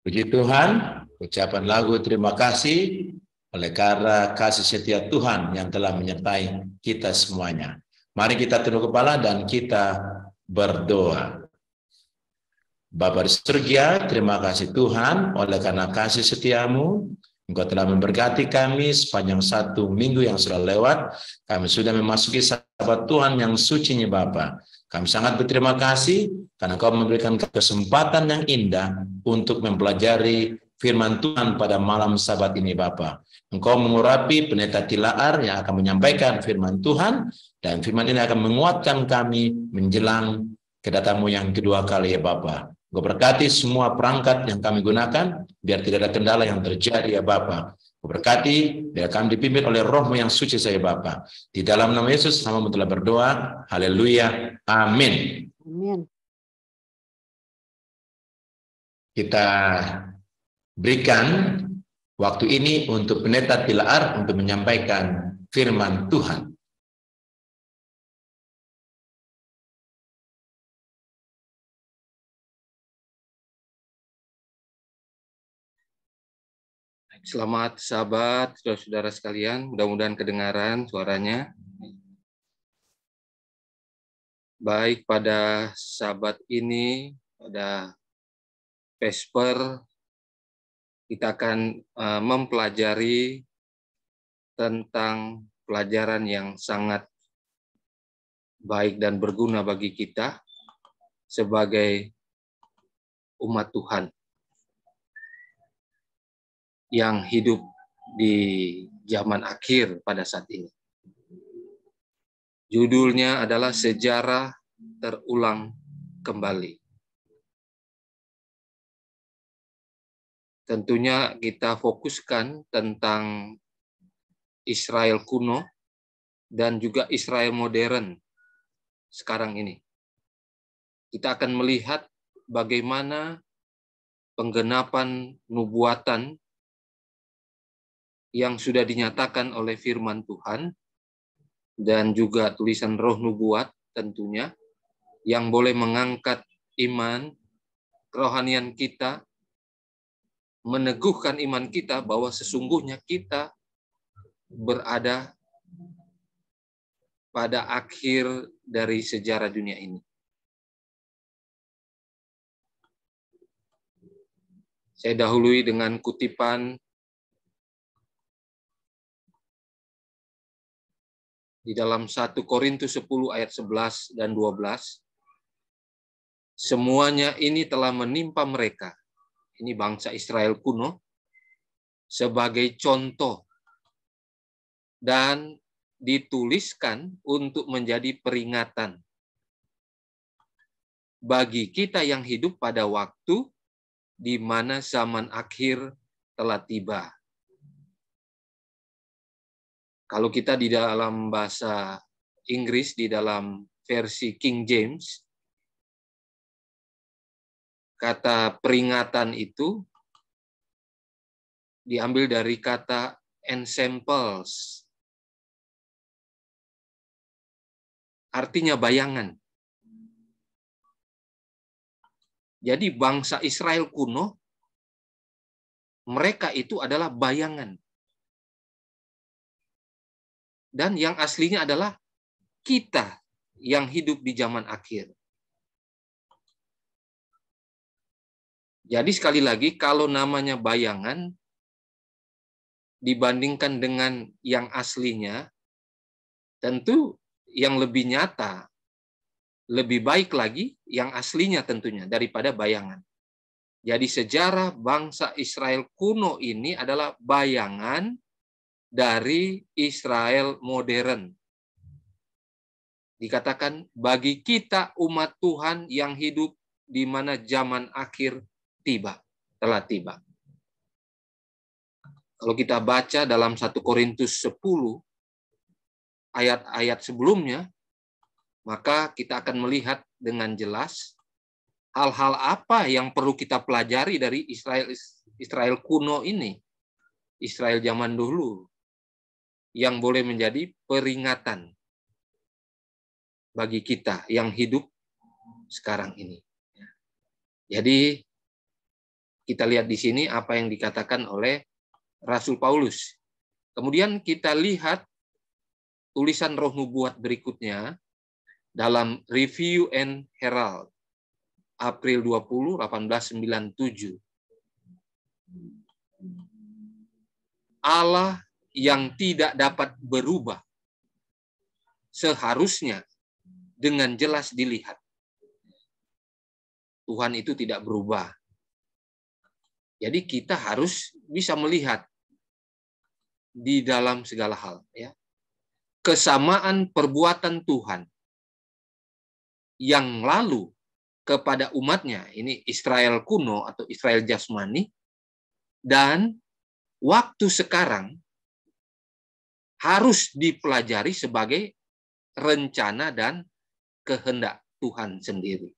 Puji Tuhan, ucapan lagu terima kasih oleh karena kasih setia Tuhan yang telah menyertai kita semuanya. Mari kita tunduk kepala dan kita berdoa. Bapa di surga, terima kasih Tuhan oleh karena kasih setiamu. Engkau telah memberkati kami sepanjang 1 minggu yang sudah lewat. Kami sudah memasuki Sabat Tuhan yang suci-Nya Bapa. Kami sangat berterima kasih karena Kau memberikan kesempatan yang indah untuk mempelajari firman Tuhan pada malam Sabat ini Bapa. Engkau mengurapi pendeta Tilaar yang akan menyampaikan firman Tuhan, dan firman ini akan menguatkan kami menjelang kedatangan-Mu yang kedua kali ya Bapa. Engkau berkati semua perangkat yang kami gunakan, biar tidak ada kendala yang terjadi ya Bapa. Engkau berkati, biar kami dipimpin oleh Roh-Mu yang suci saya Bapa. Di dalam nama Yesus, nama-Mu telah berdoa. Haleluya. Amin. Amin. Kita berikan waktu ini untuk pendeta Tilaar untuk menyampaikan firman Tuhan. Selamat sahabat, saudara-saudara sekalian. Mudah-mudahan kedengaran suaranya. Baik, pada sahabat ini, pada Vesper, kita akan mempelajari tentang pelajaran yang sangat baik dan berguna bagi kita sebagai umat Tuhan yang hidup di zaman akhir pada saat ini. Judulnya adalah Sejarah Terulang Kembali. Tentunya kita fokuskan tentang Israel kuno dan juga Israel modern sekarang ini. Kita akan melihat bagaimana penggenapan nubuatan yang sudah dinyatakan oleh firman Tuhan dan juga tulisan roh nubuat tentunya yang boleh mengangkat iman, kerohanian kita meneguhkan iman kita bahwa sesungguhnya kita berada pada akhir dari sejarah dunia ini. Saya dahului dengan kutipan di dalam 1 Korintus 10 ayat 11 dan 12. Semuanya ini telah menimpa mereka, ini bangsa Israel kuno, sebagai contoh dan dituliskan untuk menjadi peringatan bagi kita yang hidup pada waktu di mana zaman akhir telah tiba. Kalau kita di dalam bahasa Inggris, di dalam versi King James, kata peringatan itu diambil dari kata ensamples. Artinya bayangan. Jadi bangsa Israel kuno, mereka itu adalah bayangan. Dan yang aslinya adalah kita yang hidup di zaman akhir. Jadi sekali lagi, kalau namanya bayangan dibandingkan dengan yang aslinya, tentu yang lebih nyata, lebih baik lagi yang aslinya tentunya daripada bayangan. Jadi sejarah bangsa Israel kuno ini adalah bayangan dari Israel modern. Dikatakan bagi kita umat Tuhan yang hidup di mana zaman akhir telah tiba. Kalau kita baca dalam 1 Korintus 10 ayat-ayat sebelumnya, maka kita akan melihat dengan jelas hal-hal apa yang perlu kita pelajari dari Israel kuno ini, Israel zaman dulu, yang boleh menjadi peringatan bagi kita yang hidup sekarang ini. Jadi kita lihat di sini apa yang dikatakan oleh Rasul Paulus. Kemudian kita lihat tulisan Roh Nubuat berikutnya dalam Review and Herald, April 20, 1897. Allah yang tidak dapat berubah seharusnya dengan jelas dilihat. Tuhan itu tidak berubah. Jadi kita harus bisa melihat di dalam segala hal, ya. Kesamaan perbuatan Tuhan yang lalu kepada umatnya, ini Israel kuno atau Israel jasmani, dan waktu sekarang harus dipelajari sebagai rencana dan kehendak Tuhan sendiri.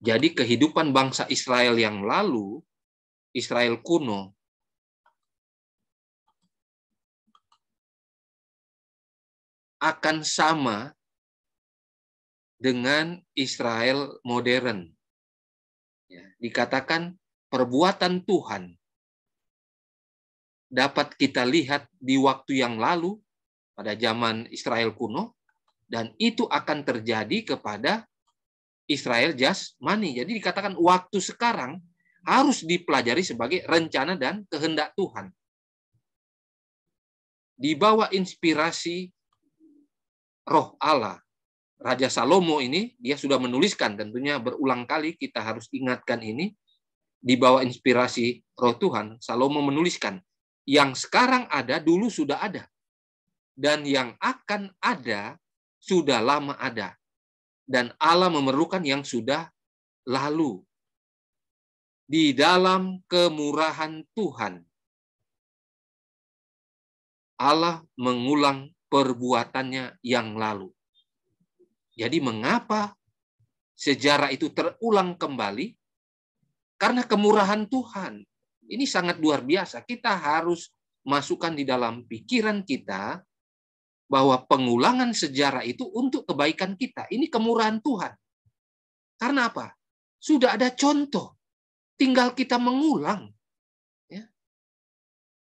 Jadi kehidupan bangsa Israel yang lalu, Israel kuno, akan sama dengan Israel modern. Ya, dikatakan perbuatan Tuhan dapat kita lihat di waktu yang lalu pada zaman Israel kuno, dan itu akan terjadi kepada Israel jasmani. Jadi dikatakan waktu sekarang harus dipelajari sebagai rencana dan kehendak Tuhan. Di bawah inspirasi Roh Allah, Raja Salomo ini, dia sudah menuliskan, tentunya berulang kali kita harus ingatkan ini, di bawah inspirasi Roh Tuhan, Salomo menuliskan, yang sekarang ada, dulu sudah ada. Dan yang akan ada, sudah lama ada. Dan Allah memerlukan yang sudah lalu. Di dalam kemurahan Tuhan, Allah mengulang perbuatannya yang lalu. Jadi mengapa sejarah itu terulang kembali? Karena kemurahan Tuhan. Ini sangat luar biasa. Kita harus masukkan di dalam pikiran kita bahwa pengulangan sejarah itu untuk kebaikan kita. Ini kemurahan Tuhan. Karena apa? Sudah ada contoh tinggal kita mengulang. Ya.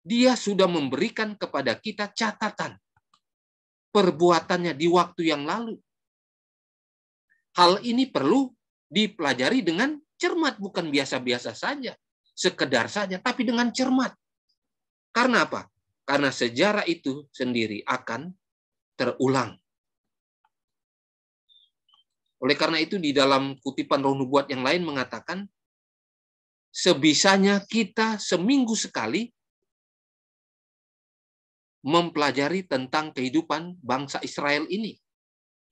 Dia sudah memberikan kepada kita catatan perbuatannya di waktu yang lalu. Hal ini perlu dipelajari dengan cermat, bukan biasa-biasa saja, sekedar saja, tapi dengan cermat. Karena apa? Karena sejarah itu sendiri akan terulang. Oleh karena itu di dalam kutipan Roh Nubuat yang lain mengatakan, sebisanya kita seminggu sekali mempelajari tentang kehidupan bangsa Israel ini.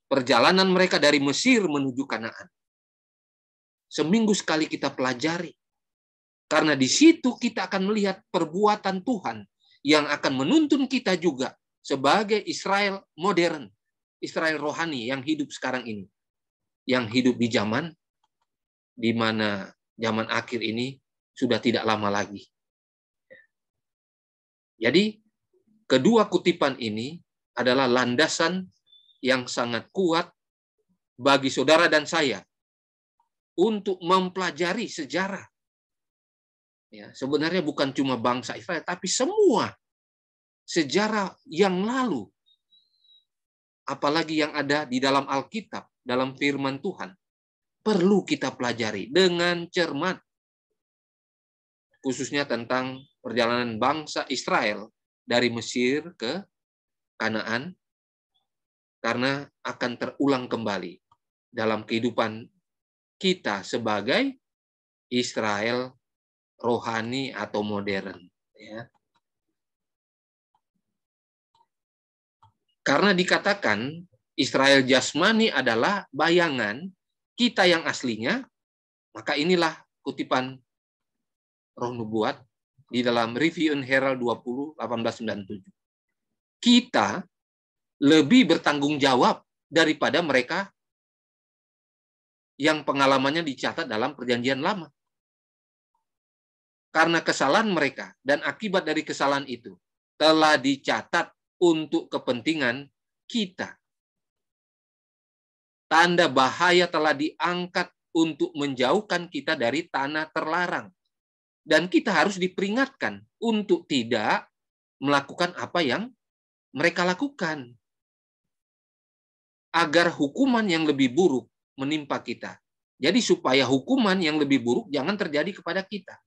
Perjalanan mereka dari Mesir menuju Kanaan. Seminggu sekali kita pelajari. Karena di situ kita akan melihat perbuatan Tuhan yang akan menuntun kita juga sebagai Israel modern, Israel rohani yang hidup sekarang ini. Yang hidup di zaman di mana zaman akhir ini sudah tidak lama lagi. Jadi, kedua kutipan ini adalah landasan yang sangat kuat bagi saudara dan saya untuk mempelajari sejarah. Ya, sebenarnya bukan cuma bangsa Israel, tapi semua sejarah yang lalu. Apalagi yang ada di dalam Alkitab, dalam firman Tuhan. Perlu kita pelajari dengan cermat. Khususnya tentang perjalanan bangsa Israel dari Mesir ke Kanaan. Karena akan terulang kembali dalam kehidupan kita sebagai Israel rohani atau modern. Ya. Karena dikatakan Israel jasmani adalah bayangan kita yang aslinya, maka inilah kutipan Roh Nubuat di dalam Review and Herald 20, 1897. Kita lebih bertanggung jawab daripada mereka yang pengalamannya dicatat dalam Perjanjian Lama. Karena kesalahan mereka dan akibat dari kesalahan itu telah dicatat untuk kepentingan kita. Tanda bahaya telah diangkat untuk menjauhkan kita dari tanah terlarang. Dan kita harus diperingatkan untuk tidak melakukan apa yang mereka lakukan. Agar hukuman yang lebih buruk menimpa kita. Jadi supaya hukuman yang lebih buruk jangan terjadi kepada kita.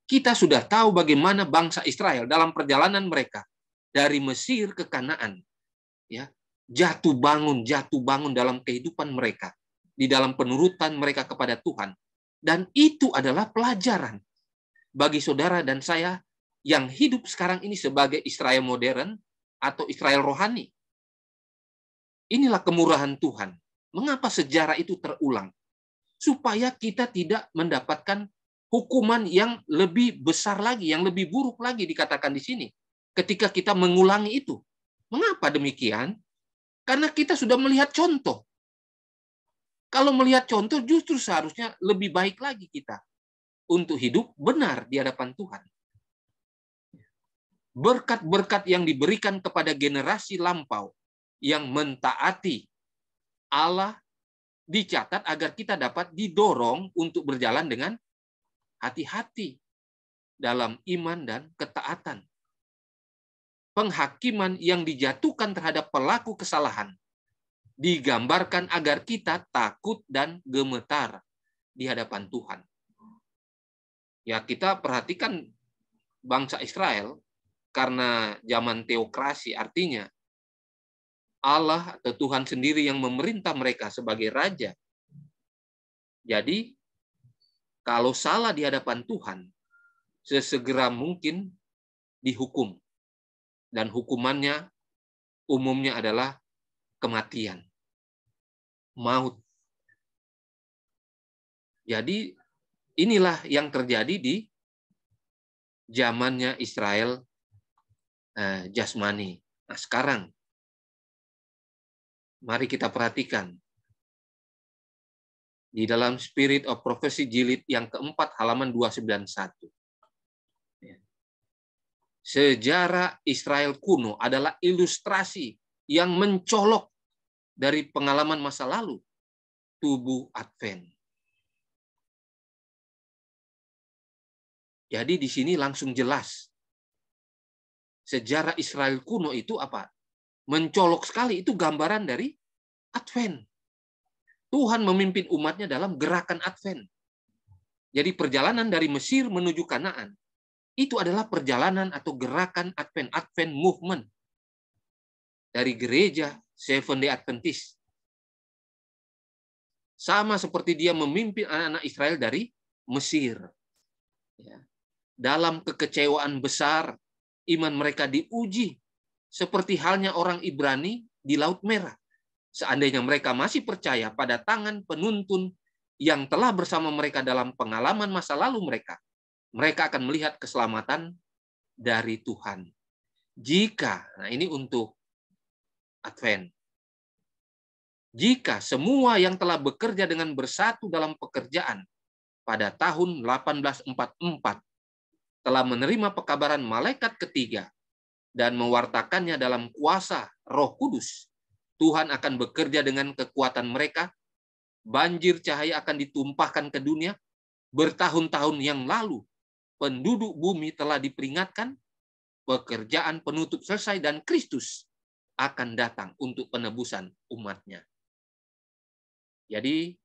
Kita sudah tahu bagaimana bangsa Israel dalam perjalanan mereka dari Mesir ke Kanaan. Ya, jatuh bangun dalam kehidupan mereka, di dalam penurutan mereka kepada Tuhan. Dan itu adalah pelajaran bagi saudara dan saya yang hidup sekarang ini sebagai Israel modern atau Israel rohani. Inilah kemurahan Tuhan. Mengapa sejarah itu terulang? Supaya kita tidak mendapatkan hukuman yang lebih besar lagi, yang lebih buruk lagi dikatakan di sini. Ketika kita mengulangi itu. Mengapa demikian? Karena kita sudah melihat contoh. Kalau melihat contoh justru seharusnya lebih baik lagi kita untuk hidup benar di hadapan Tuhan. Berkat-berkat yang diberikan kepada generasi lampau yang mentaati Allah dicatat agar kita dapat didorong untuk berjalan dengan hati-hati dalam iman dan ketaatan. Penghakiman yang dijatuhkan terhadap pelaku kesalahan digambarkan agar kita takut dan gemetar di hadapan Tuhan. Ya, kita perhatikan bangsa Israel karena zaman teokrasi, artinya Allah atau Tuhan sendiri yang memerintah mereka sebagai raja. Jadi, kalau salah di hadapan Tuhan, sesegera mungkin dihukum. Dan hukumannya umumnya adalah kematian. Maut. Jadi inilah yang terjadi di zamannya Israel jasmani. Nah sekarang, mari kita perhatikan. Di dalam Spirit of Prophecy jilid yang keempat halaman 291. Sejarah Israel kuno adalah ilustrasi yang mencolok dari pengalaman masa lalu, tubuh Advent. Jadi di sini langsung jelas. Sejarah Israel kuno itu apa? Mencolok sekali, itu gambaran dari Advent. Tuhan memimpin umatnya dalam gerakan Advent. Jadi perjalanan dari Mesir menuju Kanaan, itu adalah perjalanan atau gerakan Advent, Advent movement. Dari gereja Seventh-day Adventist. Sama seperti dia memimpin anak-anak Israel dari Mesir. Ya. Dalam kekecewaan besar, iman mereka diuji. Seperti halnya orang Ibrani di Laut Merah. Seandainya mereka masih percaya pada tangan penuntun yang telah bersama mereka dalam pengalaman masa lalu mereka akan melihat keselamatan dari Tuhan. Nah ini untuk Advent. Jika semua yang telah bekerja dengan bersatu dalam pekerjaan pada tahun 1844 telah menerima pekabaran malaikat ketiga dan mewartakannya dalam kuasa Roh Kudus, Tuhan akan bekerja dengan kekuatan mereka. Banjir cahaya akan ditumpahkan ke dunia. Bertahun-tahun yang lalu, penduduk bumi telah diperingatkan, pekerjaan penutup selesai dan Kristus akan datang untuk penebusan umatnya. Jadi,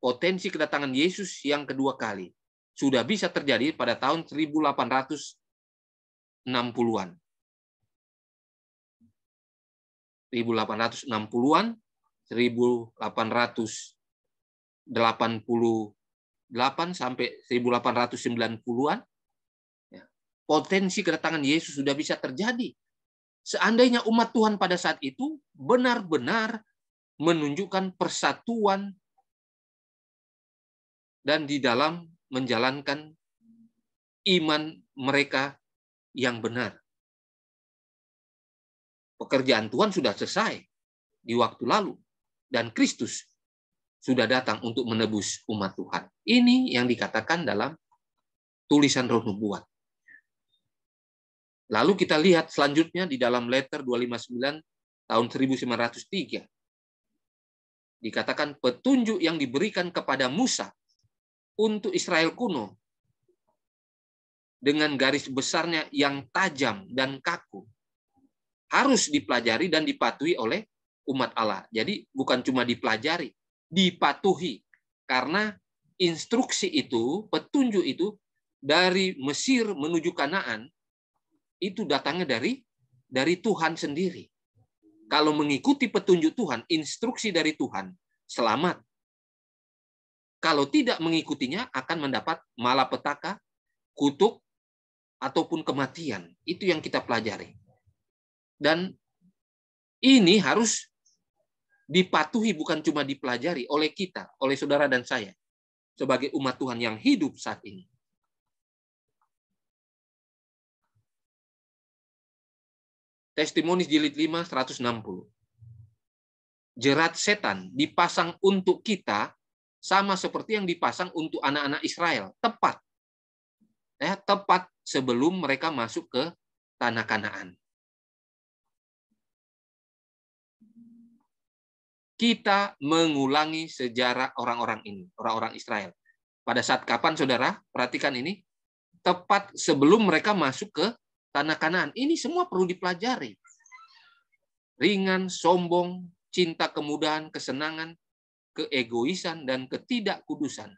potensi kedatangan Yesus yang kedua kali sudah bisa terjadi pada tahun 1860-an. 1860-an, 1888 sampai 1890-an, potensi kedatangan Yesus sudah bisa terjadi. Seandainya umat Tuhan pada saat itu benar-benar menunjukkan persatuan dan di dalam menjalankan iman mereka yang benar. Pekerjaan Tuhan sudah selesai di waktu lalu dan Kristus sudah datang untuk menebus umat Tuhan. Ini yang dikatakan dalam tulisan Roh Nubuat. Lalu kita lihat selanjutnya di dalam letter 259 tahun 1903. Dikatakan petunjuk yang diberikan kepada Musa untuk Israel kuno dengan garis besarnya yang tajam dan kaku harus dipelajari dan dipatuhi oleh umat Allah. Jadi bukan cuma dipelajari, dipatuhi. Karena instruksi itu, petunjuk itu dari Mesir menuju Kanaan itu datangnya dari Tuhan sendiri. Kalau mengikuti petunjuk Tuhan, instruksi dari Tuhan, selamat. Kalau tidak mengikutinya akan mendapat malapetaka, kutuk, ataupun kematian. Itu yang kita pelajari. Dan ini harus dipatuhi, bukan cuma dipelajari oleh kita, oleh saudara dan saya, sebagai umat Tuhan yang hidup saat ini. Testimoni jilid 5, 160. Jerat setan dipasang untuk kita sama seperti yang dipasang untuk anak-anak Israel. Tepat. Ya, tepat sebelum mereka masuk ke tanah Kanaan. Kita mengulangi sejarah orang-orang ini, orang-orang Israel. Pada saat kapan, saudara? Perhatikan ini. Tepat sebelum mereka masuk ke tanah Kanaan. Ini semua perlu dipelajari. Ringan, sombong, cinta kemudahan, kesenangan, keegoisan, dan ketidakkudusan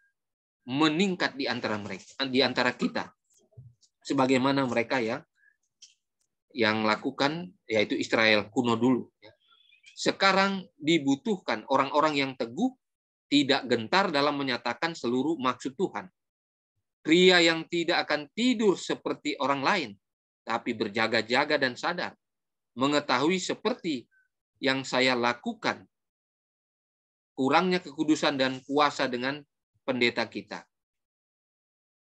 meningkat di antara mereka, di antara kita. Sebagaimana mereka yang lakukan, yaitu Israel kuno dulu. Sekarang dibutuhkan orang-orang yang teguh, tidak gentar dalam menyatakan seluruh maksud Tuhan. Pria yang tidak akan tidur seperti orang lain, tapi berjaga-jaga dan sadar, mengetahui seperti yang saya lakukan, kurangnya kekudusan dan puasa dengan pendeta kita.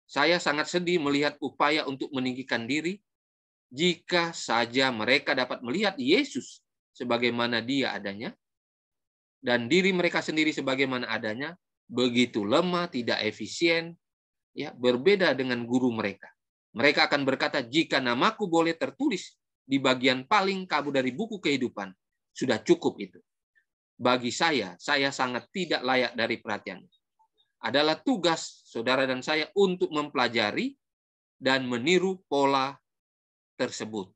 Saya sangat sedih melihat upaya untuk meninggikan diri, jika saja mereka dapat melihat Yesus sebagaimana dia adanya, dan diri mereka sendiri sebagaimana adanya, begitu lemah, tidak efisien, ya, berbeda dengan guru mereka. Mereka akan berkata, jika namaku boleh tertulis di bagian paling kabur dari buku kehidupan, sudah cukup itu. Bagi saya sangat tidak layak dari perhatian. Adalah tugas saudara dan saya untuk mempelajari dan meniru pola tersebut.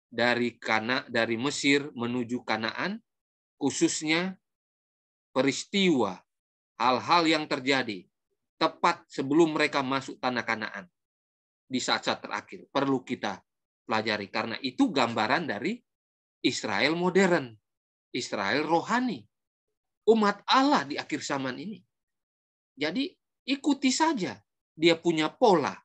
Dari Mesir menuju Kanaan, khususnya peristiwa hal-hal yang terjadi tepat sebelum mereka masuk tanah Kanaan. Di saat-saat terakhir perlu kita pelajari, karena itu gambaran dari Israel modern, Israel rohani, umat Allah di akhir zaman ini. Jadi ikuti saja, dia punya pola,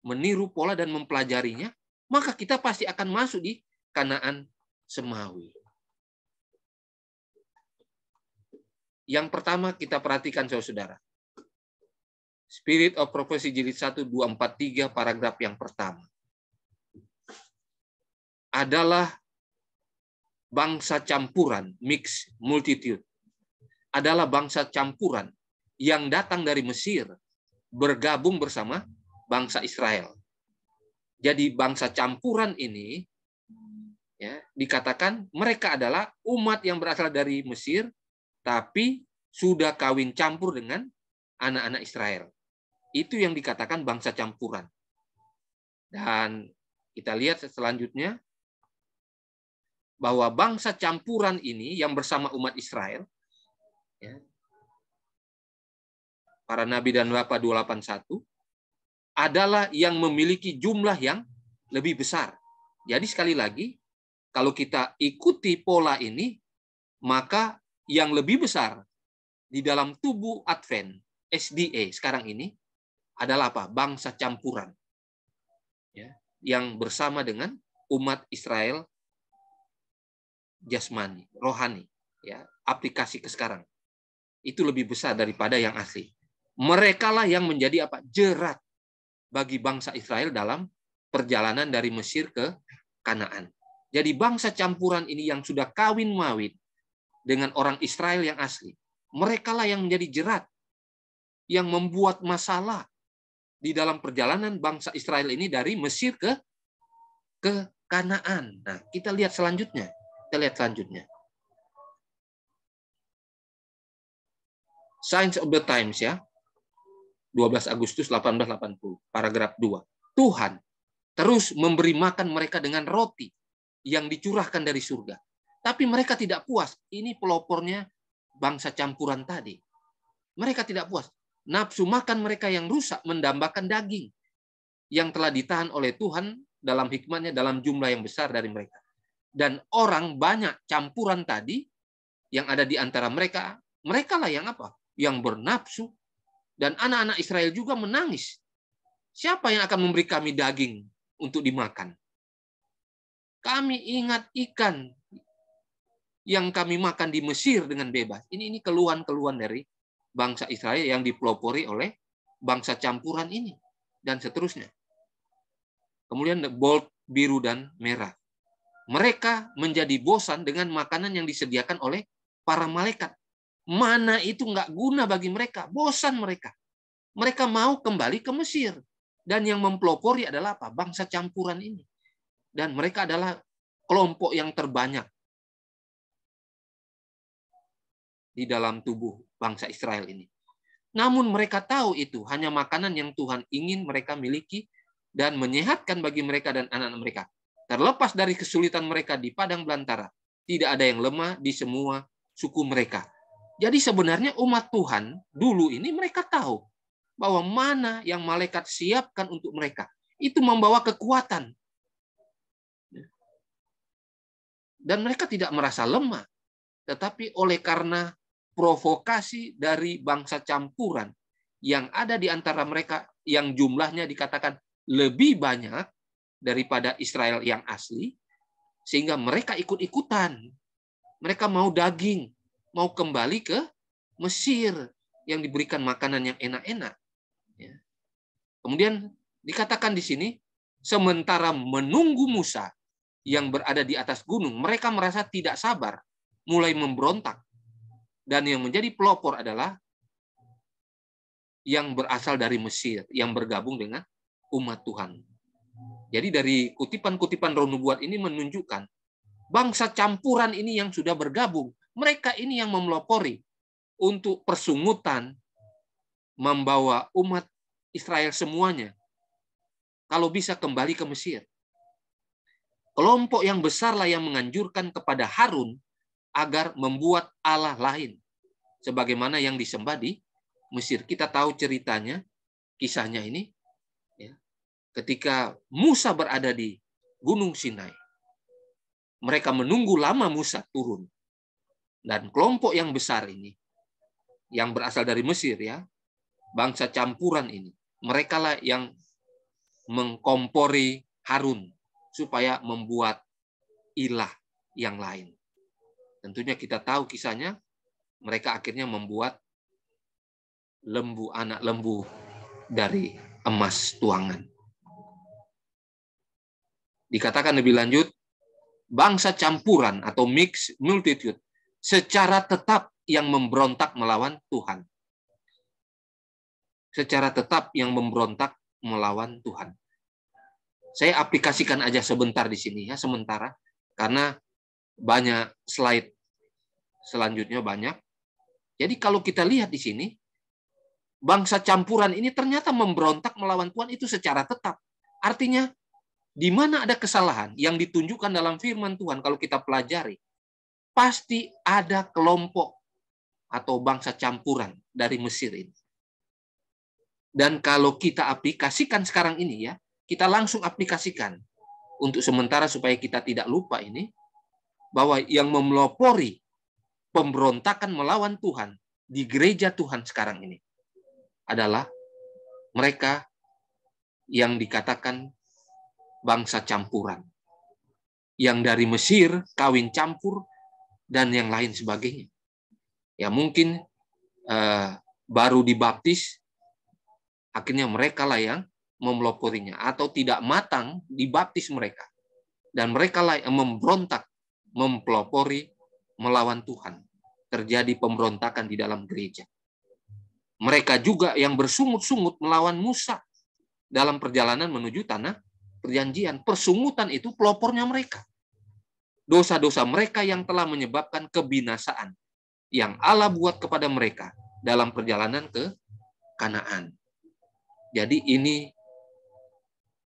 meniru pola dan mempelajarinya, maka kita pasti akan masuk di Kanaan Semawi. Yang pertama kita perhatikan saudara-saudara. Spirit of Prophecy jilid 1, 243 paragraf yang pertama. Adalah bangsa campuran, mix, multitude. Adalah bangsa campuran yang datang dari Mesir, bergabung bersama bangsa Israel. Jadi bangsa campuran ini, ya, dikatakan mereka adalah umat yang berasal dari Mesir, tapi sudah kawin campur dengan anak-anak Israel. Itu yang dikatakan bangsa campuran. Dan kita lihat selanjutnya, bahwa bangsa campuran ini yang bersama umat Israel, ya, para nabi dan bapa 281, adalah yang memiliki jumlah yang lebih besar. Jadi sekali lagi, kalau kita ikuti pola ini, maka yang lebih besar di dalam tubuh Advent, SDA sekarang ini, adalah apa? Bangsa campuran, ya, yang bersama dengan umat Israel jasmani, rohani, ya, aplikasi ke sekarang. Itu lebih besar daripada yang asli. Mereka lah yang menjadi apa? Jerat bagi bangsa Israel dalam perjalanan dari Mesir ke Kanaan. Jadi bangsa campuran ini yang sudah kawin mawin dengan orang Israel yang asli, mereka lah yang menjadi jerat, yang membuat masalah di dalam perjalanan bangsa Israel ini dari Mesir ke Kanaan. Nah, kita lihat selanjutnya. Signs of the Times, ya. 12 Agustus 1880, paragraf 2. Tuhan terus memberi makan mereka dengan roti yang dicurahkan dari surga. Tapi mereka tidak puas. Ini pelopornya bangsa campuran tadi. Mereka tidak puas. Nafsu makan mereka yang rusak mendambakan daging yang telah ditahan oleh Tuhan dalam hikmatnya dalam jumlah yang besar dari mereka. Dan orang banyak campuran tadi yang ada di antara mereka, mereka lah yang apa? Yang bernafsu. Dan anak-anak Israel juga menangis. Siapa yang akan memberi kami daging untuk dimakan? Kami ingat ikan yang kami makan di Mesir dengan bebas. Ini keluhan-keluhan dari bangsa Israel yang dipelopori oleh bangsa campuran ini. Dan seterusnya. Kemudian bold, biru, dan merah. Mereka menjadi bosan dengan makanan yang disediakan oleh para malaikat. Mana itu nggak guna bagi mereka. Bosan mereka. Mereka mau kembali ke Mesir. Dan yang mempelopori adalah apa? Bangsa campuran ini. Dan mereka adalah kelompok yang terbanyak di dalam tubuh bangsa Israel ini. Namun mereka tahu itu hanya makanan yang Tuhan ingin mereka miliki dan menyehatkan bagi mereka dan anak-anak mereka. Terlepas dari kesulitan mereka di padang belantara, tidak ada yang lemah di semua suku mereka. Jadi sebenarnya umat Tuhan dulu ini mereka tahu bahwa mana yang malaikat siapkan untuk mereka. Itu membawa kekuatan. Dan mereka tidak merasa lemah. Tetapi oleh karena provokasi dari bangsa campuran yang ada di antara mereka yang jumlahnya dikatakan lebih banyak daripada Israel yang asli, sehingga mereka ikut-ikutan. Mereka mau daging, mau kembali ke Mesir yang diberikan makanan yang enak-enak. Kemudian dikatakan di sini, sementara menunggu Musa yang berada di atas gunung, mereka merasa tidak sabar, mulai memberontak. Dan yang menjadi pelopor adalah yang berasal dari Mesir, yang bergabung dengan umat Tuhan. Jadi dari kutipan-kutipan Roh Nubuat ini menunjukkan bangsa campuran ini yang sudah bergabung, mereka ini yang memelopori untuk persungutan membawa umat Israel semuanya kalau bisa kembali ke Mesir. Kelompok yang besarlah yang menganjurkan kepada Harun agar membuat Allah lain, sebagaimana yang disembah di Mesir. Kita tahu ceritanya, kisahnya ini, ya, ketika Musa berada di Gunung Sinai. Mereka menunggu lama Musa turun. Dan kelompok yang besar ini, yang berasal dari Mesir, ya, bangsa campuran ini, mereka lah yang mengkompori Harun supaya membuat ilah yang lain. Tentunya kita tahu kisahnya, mereka akhirnya membuat lembu, anak lembu dari emas tuangan. Dikatakan lebih lanjut, bangsa campuran atau mixed multitude secara tetap yang memberontak melawan Tuhan. Secara tetap yang memberontak melawan Tuhan. Saya aplikasikan aja sebentar di sini ya, sementara, karena banyak slide selanjutnya banyak. Jadi kalau kita lihat di sini, bangsa campuran ini ternyata memberontak melawan Tuhan itu secara tetap. Artinya, di mana ada kesalahan yang ditunjukkan dalam firman Tuhan, kalau kita pelajari, pasti ada kelompok atau bangsa campuran dari Mesir ini. Dan kalau kita aplikasikan sekarang ini ya, kita langsung aplikasikan untuk sementara supaya kita tidak lupa ini, bahwa yang memelopori pemberontakan melawan Tuhan di gereja Tuhan sekarang ini adalah mereka yang dikatakan bangsa campuran. Yang dari Mesir, kawin campur, dan yang lain sebagainya. Ya mungkin baru dibaptis, akhirnya mereka lah yang memeloporinya. Atau tidak matang, dibaptis mereka. Dan mereka lah yang memberontak, mempelopori, melawan Tuhan. Terjadi pemberontakan di dalam gereja. Mereka juga yang bersungut-sungut melawan Musa dalam perjalanan menuju tanah perjanjian. Persungutan itu pelopornya mereka. Dosa-dosa mereka yang telah menyebabkan kebinasaan yang Allah buat kepada mereka dalam perjalanan ke Kanaan. Jadi ini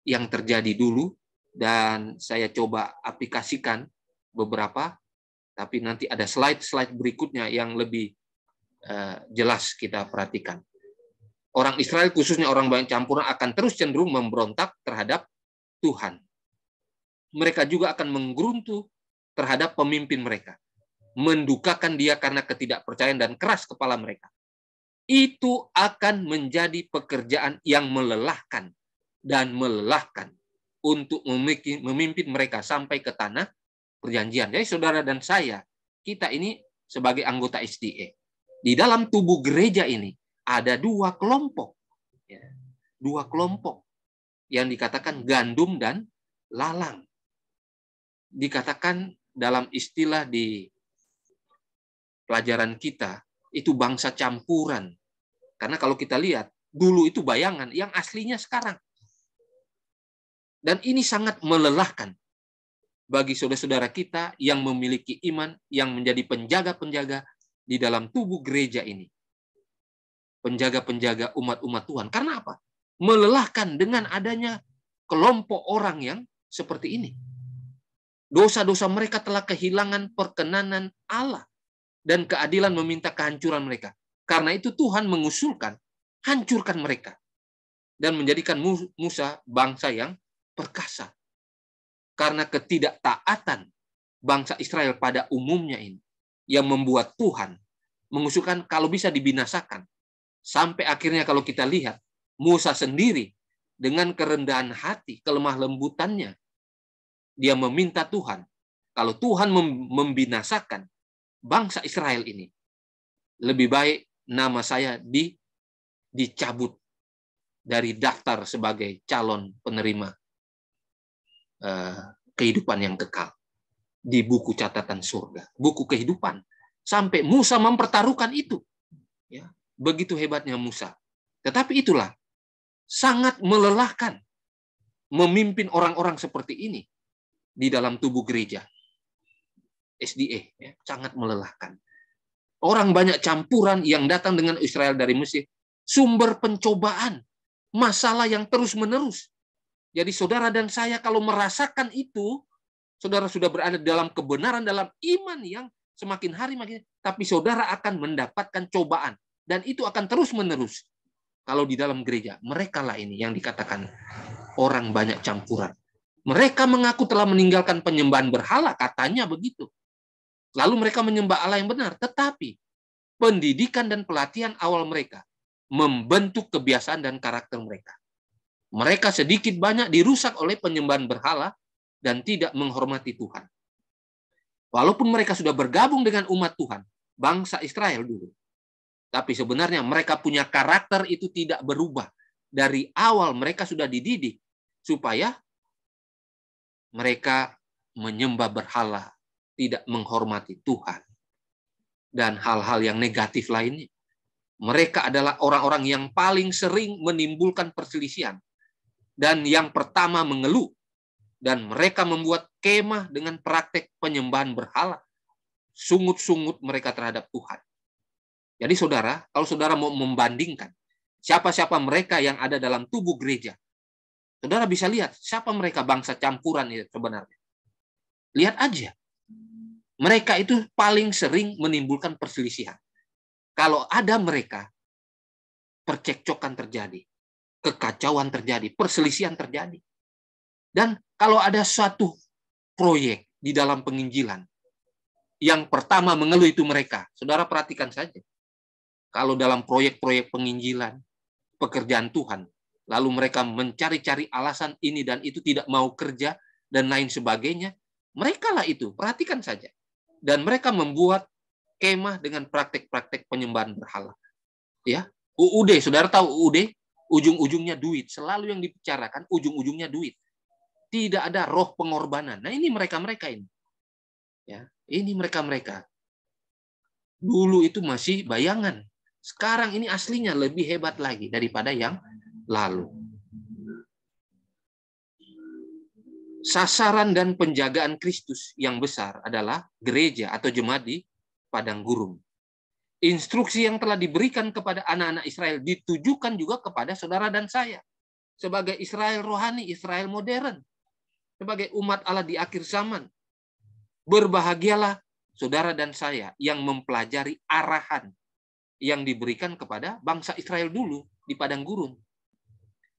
yang terjadi dulu, dan saya coba aplikasikan beberapa, tapi nanti ada slide-slide berikutnya yang lebih jelas kita perhatikan. Orang Israel, khususnya orang banyak campuran, akan terus cenderung memberontak terhadap Tuhan. Mereka juga akan menggeruntu terhadap pemimpin mereka. Mendukakan dia karena ketidakpercayaan dan keras kepala mereka. Itu akan menjadi pekerjaan yang melelahkan dan melelahkan untuk memimpin mereka sampai ke tanah perjanjian. Jadi saudara dan saya, kita ini sebagai anggota SDA. Di dalam tubuh gereja ini ada dua kelompok. Dua kelompok yang dikatakan gandum dan lalang. Dikatakan dalam istilah di pelajaran kita, itu bangsa campuran. Karena kalau kita lihat, dulu itu bayangan, yang aslinya sekarang. Dan ini sangat melelahkan bagi saudara-saudara kita yang memiliki iman, yang menjadi penjaga-penjaga di dalam tubuh gereja ini. Penjaga-penjaga umat-umat Tuhan. Karena apa? Melelahkan dengan adanya kelompok orang yang seperti ini. Dosa-dosa mereka telah kehilangan perkenanan Allah dan keadilan meminta kehancuran mereka. Karena itu Tuhan mengusulkan, hancurkan mereka dan menjadikan Musa bangsa yang perkasa. Karena ketidaktaatan bangsa Israel pada umumnya ini yang membuat Tuhan mengusulkan kalau bisa dibinasakan. Sampai akhirnya kalau kita lihat, Musa sendiri dengan kerendahan hati, kelemah lembutannya, dia meminta Tuhan, kalau Tuhan membinasakan bangsa Israel ini, lebih baik nama saya dicabut dari daftar sebagai calon penerima kehidupan yang kekal di buku catatan surga, buku kehidupan. Sampai Musa mempertaruhkan itu. Ya, begitu hebatnya Musa. Tetapi itulah sangat melelahkan memimpin orang-orang seperti ini di dalam tubuh gereja SDA, ya, sangat melelahkan. Orang banyak campuran yang datang dengan Israel dari Mesir, sumber pencobaan, masalah yang terus-menerus. Jadi saudara dan saya kalau merasakan itu, saudara sudah berada dalam kebenaran, dalam iman yang semakin hari makin, tapi saudara akan mendapatkan cobaan. Dan itu akan terus-menerus. Kalau di dalam gereja, mereka lah ini yang dikatakan orang banyak campuran. Mereka mengaku telah meninggalkan penyembahan berhala, katanya begitu. Lalu mereka menyembah Allah yang benar. Tetapi pendidikan dan pelatihan awal mereka membentuk kebiasaan dan karakter mereka. Mereka sedikit banyak dirusak oleh penyembahan berhala dan tidak menghormati Tuhan. Walaupun mereka sudah bergabung dengan umat Tuhan, bangsa Israel dulu. Tapi sebenarnya mereka punya karakter itu tidak berubah. Dari awal mereka sudah dididik supaya mereka menyembah berhala, tidak menghormati Tuhan. Dan hal-hal yang negatif lainnya. Mereka adalah orang-orang yang paling sering menimbulkan perselisihan. Dan yang pertama mengeluh. Dan mereka membuat kemah dengan praktek penyembahan berhala. Sungut-sungut mereka terhadap Tuhan. Jadi saudara, kalau saudara mau membandingkan siapa-siapa mereka yang ada dalam tubuh gereja, saudara bisa lihat siapa mereka bangsa campuran itu sebenarnya. Lihat aja. Mereka itu paling sering menimbulkan perselisihan. Kalau ada mereka, percekcokan terjadi. Kekacauan terjadi, perselisihan terjadi. Dan kalau ada suatu proyek di dalam penginjilan, yang pertama mengeluh itu mereka. Saudara perhatikan saja. Kalau dalam proyek-proyek penginjilan, pekerjaan Tuhan, lalu mereka mencari-cari alasan ini dan itu tidak mau kerja, dan lain sebagainya, mereka lah itu, perhatikan saja. Dan mereka membuat kemah dengan praktek-praktek penyembahan berhala. Ya, UUD, saudara tahu UUD? Ujung-ujungnya duit. Selalu yang dibicarakan ujung-ujungnya duit. Tidak ada roh pengorbanan. Nah, ini mereka-mereka ini. Ya, ini mereka-mereka. Dulu itu masih bayangan. Sekarang ini aslinya lebih hebat lagi daripada yang lalu. Sasaran dan penjagaan Kristus yang besar adalah gereja atau jemaat di padang gurun. Instruksi yang telah diberikan kepada anak-anak Israel ditujukan juga kepada saudara dan saya. Sebagai Israel rohani, Israel modern. Sebagai umat Allah di akhir zaman. Berbahagialah saudara dan saya yang mempelajari arahan yang diberikan kepada bangsa Israel dulu di padang gurun.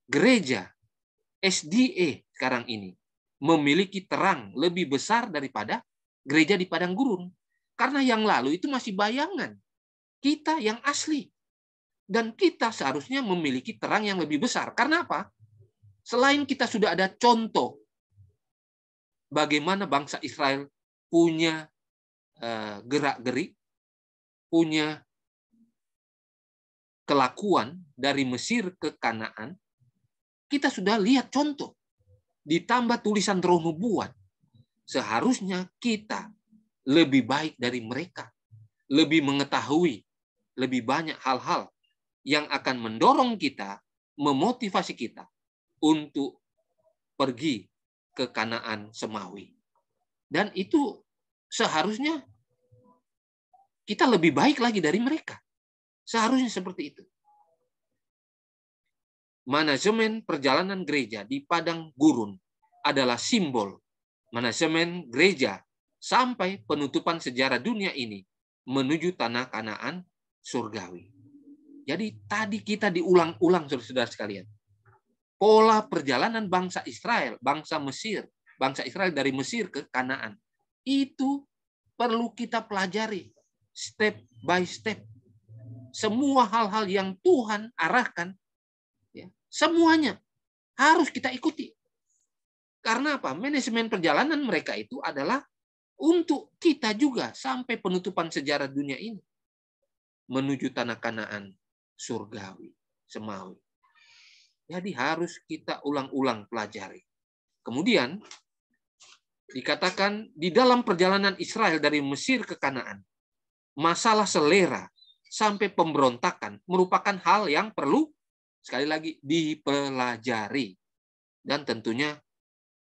Gereja SDA sekarang ini memiliki terang lebih besar daripada gereja di padang gurun. Karena yang lalu itu masih bayangan. Kita yang asli. Dan kita seharusnya memiliki terang yang lebih besar. Karena apa? Selain kita sudah ada contoh bagaimana bangsa Israel punya gerak-gerik, punya kelakuan dari Mesir ke Kanaan, kita sudah lihat contoh. Ditambah tulisan Roh Nubuat. Seharusnya kita lebih baik dari mereka. Lebih mengetahui lebih banyak hal-hal yang akan mendorong kita, memotivasi kita untuk pergi ke Kanaan Semawi. Dan itu seharusnya kita lebih baik lagi dari mereka. Seharusnya seperti itu. Manajemen perjalanan gereja di padang gurun adalah simbol manajemen gereja sampai penutupan sejarah dunia ini menuju tanah Kanaan surgawi. Jadi tadi kita diulang-ulang saudara-saudara sekalian. Pola perjalanan bangsa Israel, bangsa Mesir, bangsa Israel dari Mesir ke Kanaan. Itu perlu kita pelajari step by step. Semua hal-hal yang Tuhan arahkan, ya, semuanya harus kita ikuti. Karena apa? Manajemen perjalanan mereka itu adalah untuk kita juga sampai penutupan sejarah dunia ini. Menuju tanah Kanaan surgawi, semawi. Jadi harus kita ulang-ulang pelajari. Kemudian dikatakan di dalam perjalanan Israel dari Mesir ke Kanaan, masalah selera sampai pemberontakan merupakan hal yang perlu sekali lagi dipelajari. Dan tentunya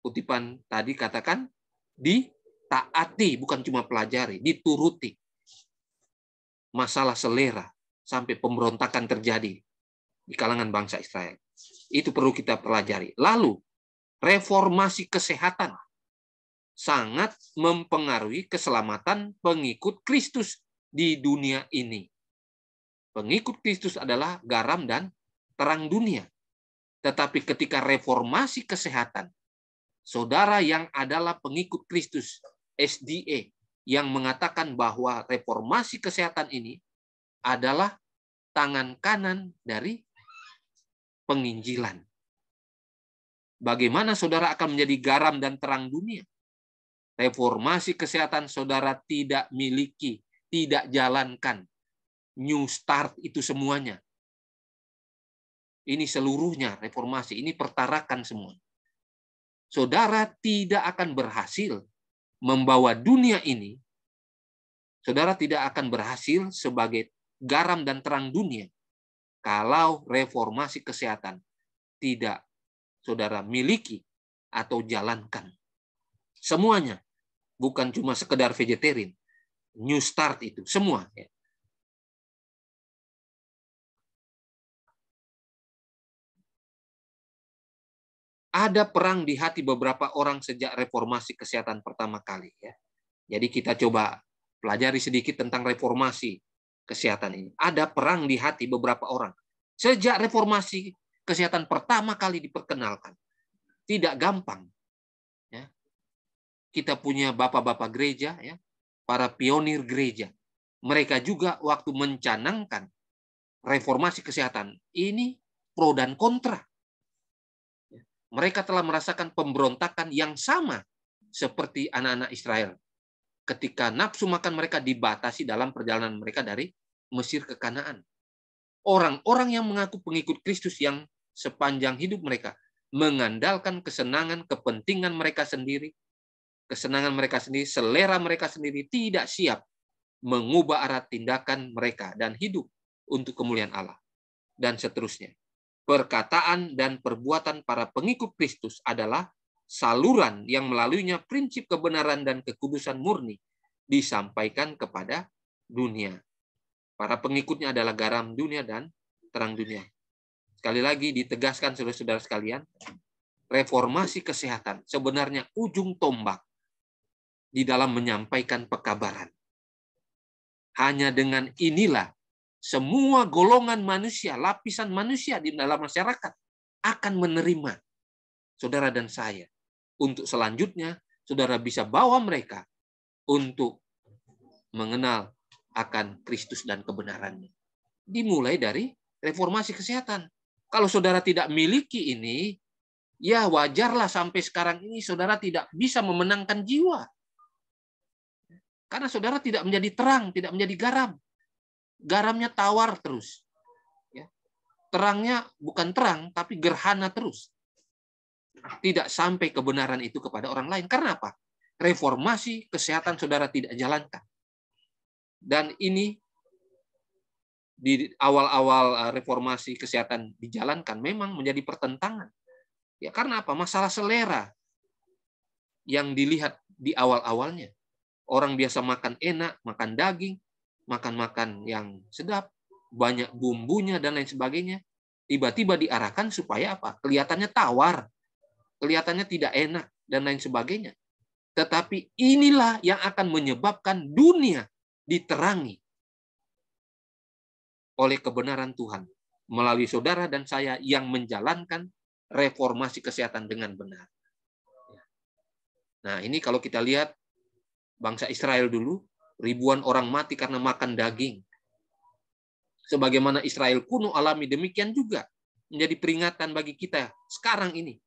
kutipan tadi katakan ditaati, bukan cuma pelajari, dituruti. Masalah selera sampai pemberontakan terjadi di kalangan bangsa Israel. Itu perlu kita pelajari. Lalu reformasi kesehatan sangat mempengaruhi keselamatan pengikut Kristus di dunia ini. Pengikut Kristus adalah garam dan terang dunia. Tetapi ketika reformasi kesehatan, saudara yang adalah pengikut Kristus, SDA, yang mengatakan bahwa reformasi kesehatan ini adalah tangan kanan dari penginjilan. Bagaimana saudara akan menjadi garam dan terang dunia? Reformasi kesehatan saudara tidak miliki, tidak jalankan. New start itu semuanya. Ini seluruhnya reformasi, ini pertarakan semua. Saudara tidak akan berhasil membawa dunia ini, saudara tidak akan berhasil sebagai garam dan terang dunia kalau reformasi kesehatan tidak saudara miliki atau jalankan. Semuanya, bukan cuma sekedar vegetarian. New start itu, semua. Ada perang di hati beberapa orang sejak reformasi kesehatan pertama kali. Ya. Jadi kita coba pelajari sedikit tentang reformasi kesehatan ini. Ada perang di hati beberapa orang. Sejak reformasi kesehatan pertama kali diperkenalkan. Tidak gampang. Ya. Kita punya bapak-bapak gereja, ya, para pionir gereja. Mereka juga waktu mencanangkan reformasi kesehatan, ini pro dan kontra. Mereka telah merasakan pemberontakan yang sama seperti anak-anak Israel. Ketika nafsu makan mereka dibatasi dalam perjalanan mereka dari Mesir ke Kanaan. Orang-orang yang mengaku pengikut Kristus yang sepanjang hidup mereka mengandalkan kesenangan, kepentingan mereka sendiri, selera mereka sendiri, tidak siap mengubah arah tindakan mereka dan hidup untuk kemuliaan Allah. Dan seterusnya. Perkataan dan perbuatan para pengikut Kristus adalah saluran yang melaluinya prinsip kebenaran dan kekudusan murni disampaikan kepada dunia. Para pengikutnya adalah garam dunia dan terang dunia. Sekali lagi ditegaskan saudara-saudara sekalian, reformasi kesehatan sebenarnya ujung tombak di dalam menyampaikan pekabaran. Hanya dengan inilah semua golongan manusia, lapisan manusia di dalam masyarakat akan menerima saudara dan saya. Untuk selanjutnya, saudara bisa bawa mereka untuk mengenal akan Kristus dan kebenarannya. Dimulai dari reformasi kesehatan. Kalau saudara tidak miliki ini, ya wajarlah sampai sekarang ini saudara tidak bisa memenangkan jiwa. Karena saudara tidak menjadi terang, tidak menjadi garam. Garamnya tawar terus. Ya. Terangnya bukan terang, tapi gerhana terus. Tidak sampai kebenaran itu kepada orang lain. Karena apa? Reformasi kesehatan saudara tidak jalankan. Dan ini di awal-awal reformasi kesehatan dijalankan memang menjadi pertentangan. Ya, karena apa? Masalah selera yang dilihat di awal-awalnya. Orang biasa makan enak, makan daging, makan-makan yang sedap, banyak bumbunya dan lain sebagainya, tiba-tiba diarahkan supaya apa? Kelihatannya tawar, kelihatannya tidak enak dan lain sebagainya. Tetapi inilah yang akan menyebabkan dunia diterangi oleh kebenaran Tuhan melalui saudara dan saya yang menjalankan reformasi kesehatan dengan benar. Nah, ini kalau kita lihat bangsa Israel dulu, ribuan orang mati karena makan daging. Sebagaimana Israel kuno alami, demikian juga menjadi peringatan bagi kita sekarang ini.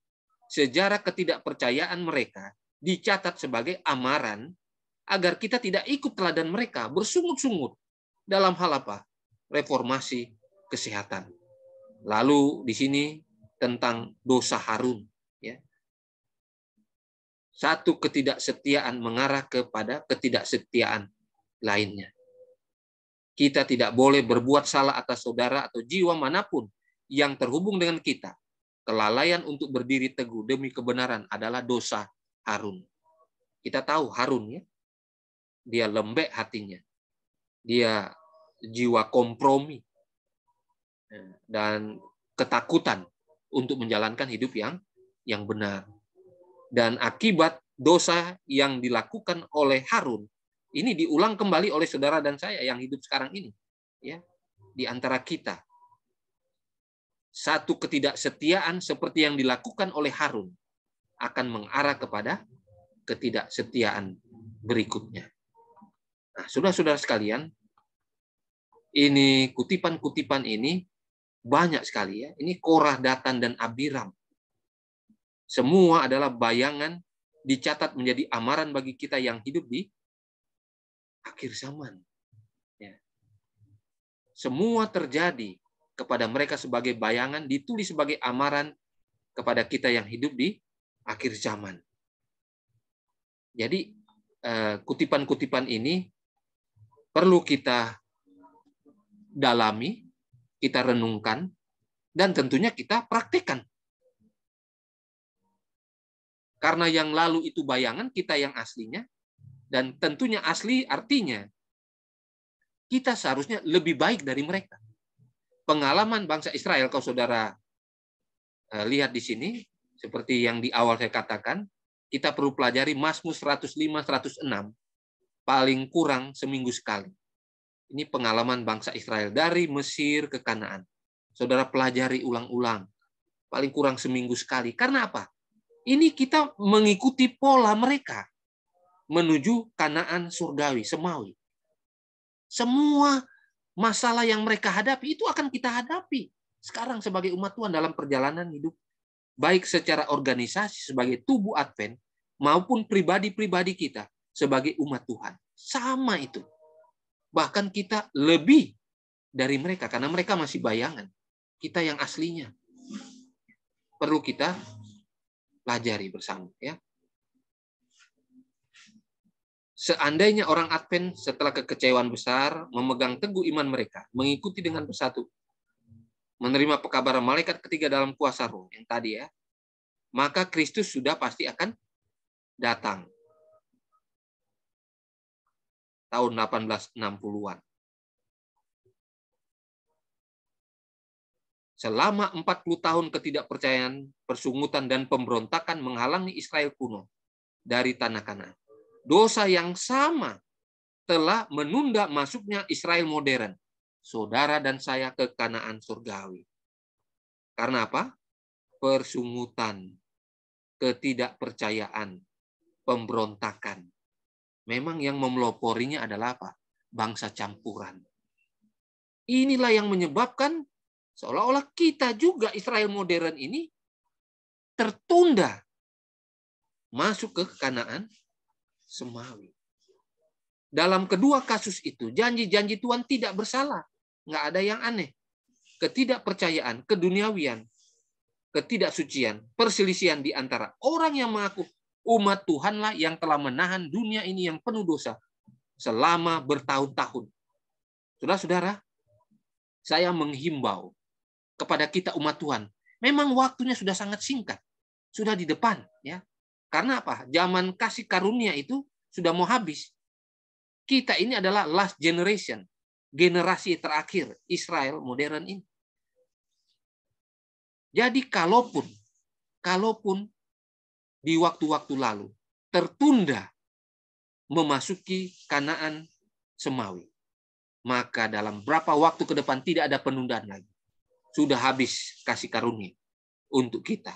Sejarah ketidakpercayaan mereka dicatat sebagai amaran agar kita tidak ikut teladan mereka bersungut-sungut dalam hal apa? Reformasi kesehatan. Lalu di sini tentang dosa Harun. Ya. Satu ketidaksetiaan mengarah kepada ketidaksetiaan lainnya. Kita tidak boleh berbuat salah atas saudara atau jiwa manapun yang terhubung dengan kita. Kelalaian untuk berdiri teguh demi kebenaran adalah dosa Harun. Kita tahu Harun, ya, dia lembek hatinya. Dia jiwa kompromi dan ketakutan untuk menjalankan hidup yang benar. Dan akibat dosa yang dilakukan oleh Harun, ini diulang kembali oleh saudara dan saya yang hidup sekarang ini. Ya, di antara kita. Satu ketidaksetiaan seperti yang dilakukan oleh Harun akan mengarah kepada ketidaksetiaan berikutnya. Nah, saudara-saudara sekalian, ini kutipan-kutipan ini banyak sekali ya. Ini Korah, Datan, dan Abiram. Semua adalah bayangan dicatat menjadi amaran bagi kita yang hidup di akhir zaman. Ya. Semua terjadi kepada mereka sebagai bayangan, ditulis sebagai amaran kepada kita yang hidup di akhir zaman. Jadi kutipan-kutipan ini perlu kita dalami, kita renungkan, dan tentunya kita praktekkan. Karena yang lalu itu bayangan, kita yang aslinya, dan tentunya asli artinya kita seharusnya lebih baik dari mereka. Pengalaman bangsa Israel, kalau saudara lihat di sini, seperti yang di awal saya katakan, kita perlu pelajari Mazmur 105-106, paling kurang seminggu sekali. Ini pengalaman bangsa Israel dari Mesir ke Kanaan. Saudara pelajari ulang-ulang, paling kurang seminggu sekali. Karena apa? Ini kita mengikuti pola mereka menuju Kanaan surgawi, semawi. Semua masalah yang mereka hadapi itu akan kita hadapi sekarang sebagai umat Tuhan dalam perjalanan hidup, baik secara organisasi sebagai tubuh Advent maupun pribadi-pribadi kita sebagai umat Tuhan. Sama itu. Bahkan kita lebih dari mereka karena mereka masih bayangan. Kita yang aslinya. Perlu kita pelajari bersama ya. Seandainya orang Advent setelah kekecewaan besar memegang teguh iman mereka, mengikuti dengan bersatu, menerima pekabaran malaikat ketiga dalam kuasa Roh yang tadi ya, maka Kristus sudah pasti akan datang. Tahun 1860-an. Selama 40 tahun ketidakpercayaan, persungutan, dan pemberontakan menghalangi Israel kuno dari tanah Kanaan. Dosa yang sama telah menunda masuknya Israel modern, saudara dan saya, ke Kanaan surgawi. Karena apa? Persungutan, ketidakpercayaan, pemberontakan. Memang yang memeloporinya adalah apa? Bangsa campuran. Inilah yang menyebabkan seolah-olah kita juga Israel modern ini tertunda masuk ke Kanaan semawi. Dalam kedua kasus itu, janji-janji Tuhan tidak bersalah. Nggak ada yang aneh. Ketidakpercayaan, keduniawian, ketidaksucian, perselisihan di antara orang yang mengaku umat Tuhanlah yang telah menahan dunia ini yang penuh dosa selama bertahun-tahun. Saudara-saudara, saya menghimbau kepada kita umat Tuhan. Memang waktunya sudah sangat singkat. Sudah di depan. Ya. Karena apa? Zaman kasih karunia itu sudah mau habis. Kita ini adalah last generation. Generasi terakhir Israel modern ini. Jadi kalaupun di waktu-waktu lalu tertunda memasuki Kanaan semawi, maka dalam berapa waktu ke depan tidak ada penundaan lagi. Sudah habis kasih karunia untuk kita.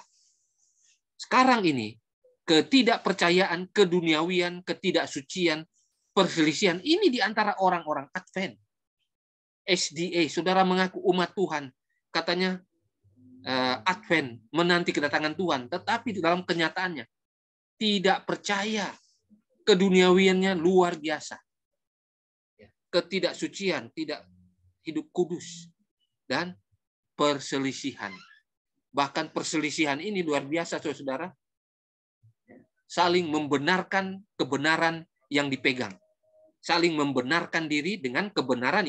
Sekarang ini ketidakpercayaan, keduniawian, ketidaksucian, perselisihan ini di antara orang-orang Advent. SDA, saudara mengaku umat Tuhan, katanya Advent menanti kedatangan Tuhan, tetapi di dalam kenyataannya tidak percaya, keduniawiannya luar biasa, ketidaksucian, tidak hidup kudus, dan perselisihan. Bahkan perselisihan ini luar biasa, saudara, saling membenarkan kebenaran yang dipegang, saling membenarkan diri dengan kebenaran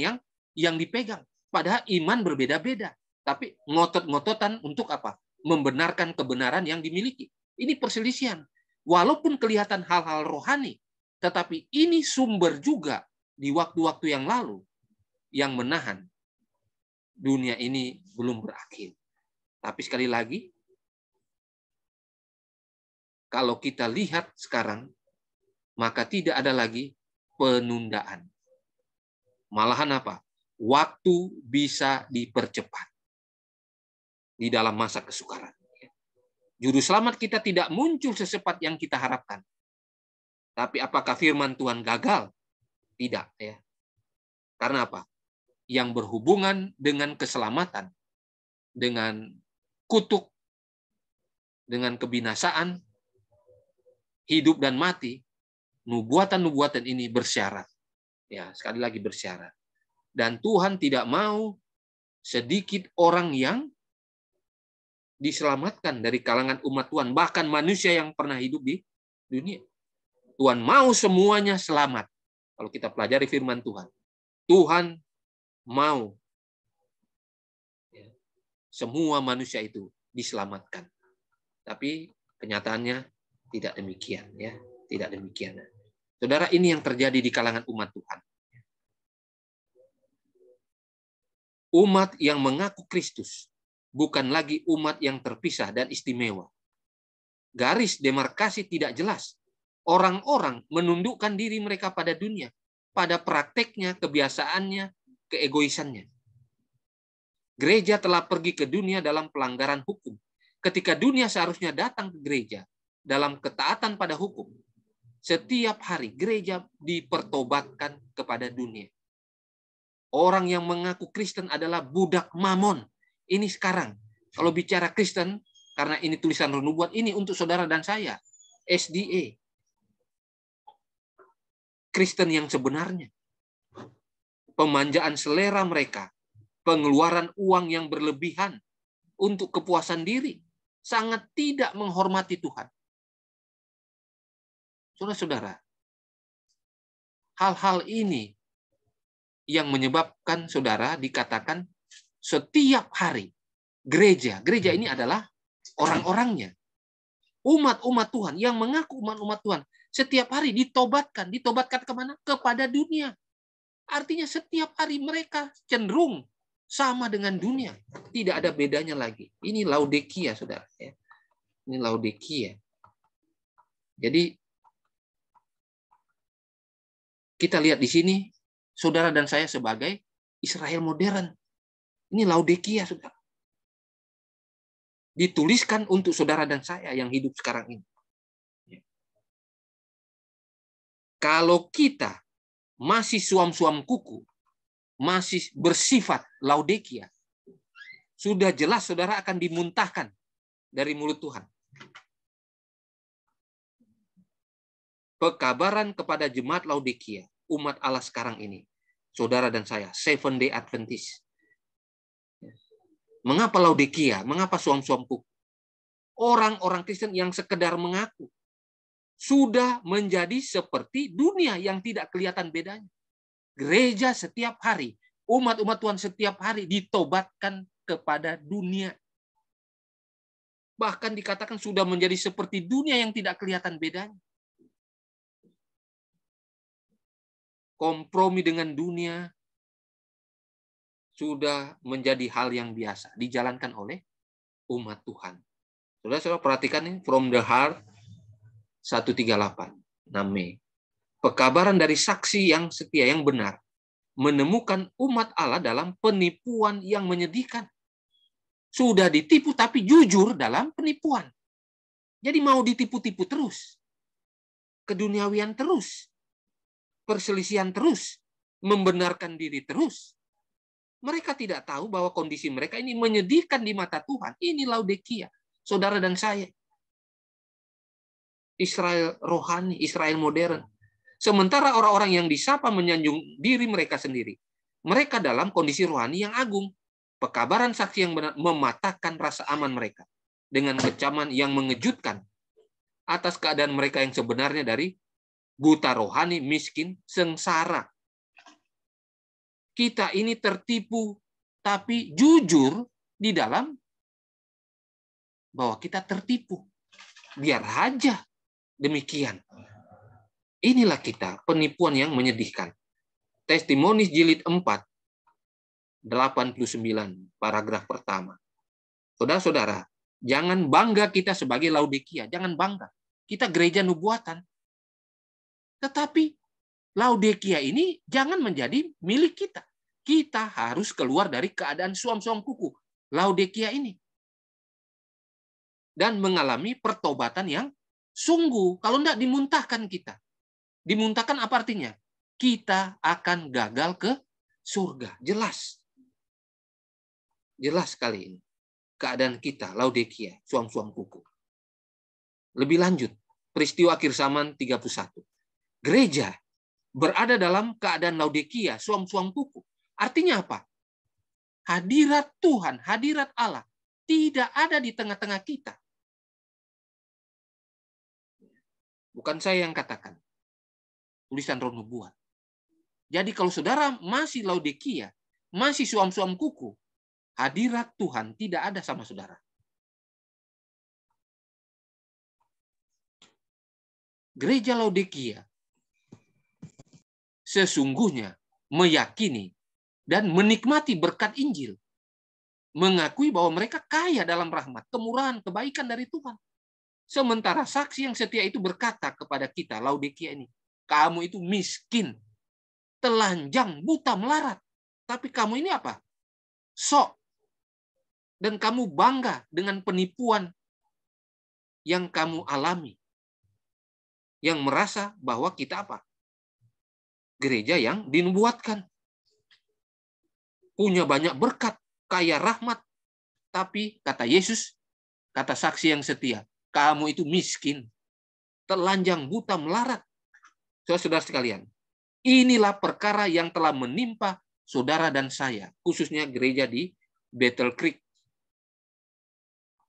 yang dipegang. Padahal iman berbeda-beda. Tapi ngotot-ngototan untuk apa? Membenarkan kebenaran yang dimiliki. Ini perselisihan. Walaupun kelihatan hal-hal rohani, tetapi ini sumber juga di waktu-waktu yang lalu yang menahan dunia ini belum berakhir. Tapi sekali lagi, kalau kita lihat sekarang, maka tidak ada lagi penundaan. Malahan apa? Waktu bisa dipercepat di dalam masa kesukaran. Juru selamat kita tidak muncul secepat yang kita harapkan. Tapi apakah firman Tuhan gagal? Tidak, ya. Karena apa? Yang berhubungan dengan keselamatan, dengan kutuk, dengan kebinasaan, hidup dan mati, nubuatan-nubuatan ini bersyarat. Ya, sekali lagi bersyarat. Dan Tuhan tidak mau sedikit orang yang diselamatkan dari kalangan umat Tuhan, bahkan manusia yang pernah hidup di dunia. Tuhan mau semuanya selamat. Kalau kita pelajari firman Tuhan, Tuhan mau semua manusia itu diselamatkan. Tapi kenyataannya tidak demikian, ya, tidak demikian. Saudara, ini yang terjadi di kalangan umat Tuhan. Umat yang mengaku Kristus bukan lagi umat yang terpisah dan istimewa. Garis demarkasi tidak jelas. Orang-orang menundukkan diri mereka pada dunia, pada prakteknya, kebiasaannya, keegoisannya. Gereja telah pergi ke dunia dalam pelanggaran hukum. Ketika dunia seharusnya datang ke gereja dalam ketaatan pada hukum, setiap hari gereja dipertobatkan kepada dunia. Orang yang mengaku Kristen adalah budak mamon. Ini sekarang. Kalau bicara Kristen, karena ini tulisan Roh Nubuat, ini untuk saudara dan saya. SDA. Kristen yang sebenarnya. Pemanjaan selera mereka. Pengeluaran uang yang berlebihan untuk kepuasan diri. Sangat tidak menghormati Tuhan. Saudara-saudara, hal-hal ini yang menyebabkan saudara dikatakan setiap hari gereja ini adalah orang-orangnya. Umat-umat Tuhan yang mengaku umat-umat Tuhan setiap hari ditobatkan kemana? Kepada dunia. Artinya setiap hari mereka cenderung sama dengan dunia. Tidak ada bedanya lagi. Ini Laodikia, saudara. Ini Laodikia. Jadi kita lihat di sini, saudara dan saya sebagai Israel modern. Ini Laodikia, saudara. Dituliskan untuk saudara dan saya yang hidup sekarang ini. Kalau kita masih suam-suam kuku, masih bersifat Laodikia, sudah jelas saudara akan dimuntahkan dari mulut Tuhan. Pekabaran kepada jemaat Laodikia, umat Allah sekarang ini, saudara dan saya, Seventh Day Adventist. Mengapa Laodikia? Mengapa suam-suam kuku? Orang-orang Kristen yang sekedar mengaku sudah menjadi seperti dunia yang tidak kelihatan bedanya. Gereja setiap hari, umat-umat Tuhan setiap hari ditobatkan kepada dunia. Bahkan dikatakan sudah menjadi seperti dunia yang tidak kelihatan bedanya. Kompromi dengan dunia sudah menjadi hal yang biasa dijalankan oleh umat Tuhan. Saudara perhatikan ini, From the Heart 138, 6 Mei. Pekabaran dari saksi yang setia, yang benar, menemukan umat Allah dalam penipuan yang menyedihkan. Sudah ditipu tapi jujur dalam penipuan. Jadi mau ditipu-tipu terus. Keduniawian terus. Perselisihan terus. Membenarkan diri terus. Mereka tidak tahu bahwa kondisi mereka ini menyedihkan di mata Tuhan. Ini Laodikia, saudara dan saya. Israel rohani, Israel modern. Sementara orang-orang yang disapa menyanjung diri mereka sendiri. Mereka dalam kondisi rohani yang agung. Pekabaran saksi yang benar mematahkan rasa aman mereka. Dengan kecaman yang mengejutkan. Atas keadaan mereka yang sebenarnya dari buta rohani, miskin, sengsara. Kita ini tertipu, tapi jujur di dalam bahwa kita tertipu. Biar aja demikian. Inilah kita, penipuan yang menyedihkan. Testimoni jilid 4, 89, paragraf pertama. Saudara-saudara, jangan bangga kita sebagai Laodikia. Jangan bangga. Kita gereja nubuatan. Tetapi Laodikia ini jangan menjadi milik kita. Kita harus keluar dari keadaan suam-suam kuku Laodikia ini. Dan mengalami pertobatan yang sungguh. Kalau tidak dimuntahkan kita. Dimuntahkan apa artinya? Kita akan gagal ke surga. Jelas. Jelas sekali ini. Keadaan kita, Laodikia, suam-suam kuku. Lebih lanjut. Peristiwa akhir zaman 31. Gereja berada dalam keadaan Laodikia, suam-suam kuku. Artinya apa? Hadirat Tuhan, hadirat Allah tidak ada di tengah-tengah kita. Bukan saya yang katakan. Tulisan Roh Nubuat. Jadi kalau saudara masih Laodikia, masih suam-suam kuku, hadirat Tuhan tidak ada sama saudara. Gereja Laodikia sesungguhnya meyakini dan menikmati berkat Injil. Mengakui bahwa mereka kaya dalam rahmat, kemurahan, kebaikan dari Tuhan. Sementara saksi yang setia itu berkata kepada kita, Laodikia ini, kamu itu miskin, telanjang, buta, melarat. Tapi kamu ini apa? Sok. Dan kamu bangga dengan penipuan yang kamu alami. Yang merasa bahwa kita apa? Gereja yang dinubuatkan. Punya banyak berkat, kaya rahmat. Tapi kata Yesus, kata saksi yang setia, kamu itu miskin, telanjang, buta, melarat. Saudara-saudara sekalian, inilah perkara yang telah menimpa saudara dan saya, khususnya gereja di Battle Creek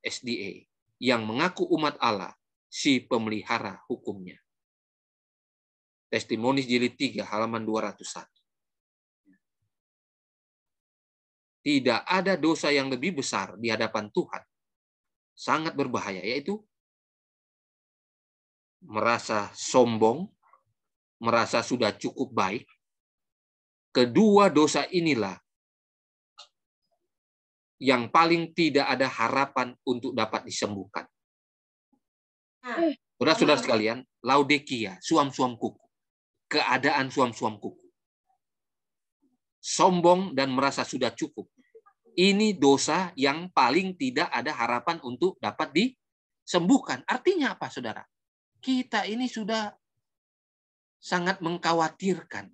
SDA, yang mengaku umat Allah, si pemelihara hukumnya. Testimoni jilid 3 halaman 201. Tidak ada dosa yang lebih besar di hadapan Tuhan. Sangat berbahaya, yaitu merasa sombong, merasa sudah cukup baik. Kedua dosa inilah yang paling tidak ada harapan untuk dapat disembuhkan. Saudara-saudara sekalian, Laodikia, suam-suam kuku. Keadaan suam-suam kuku. Sombong dan merasa sudah cukup. Ini dosa yang paling tidak ada harapan untuk dapat disembuhkan. Artinya apa, saudara? Kita ini sudah sangat mengkhawatirkan.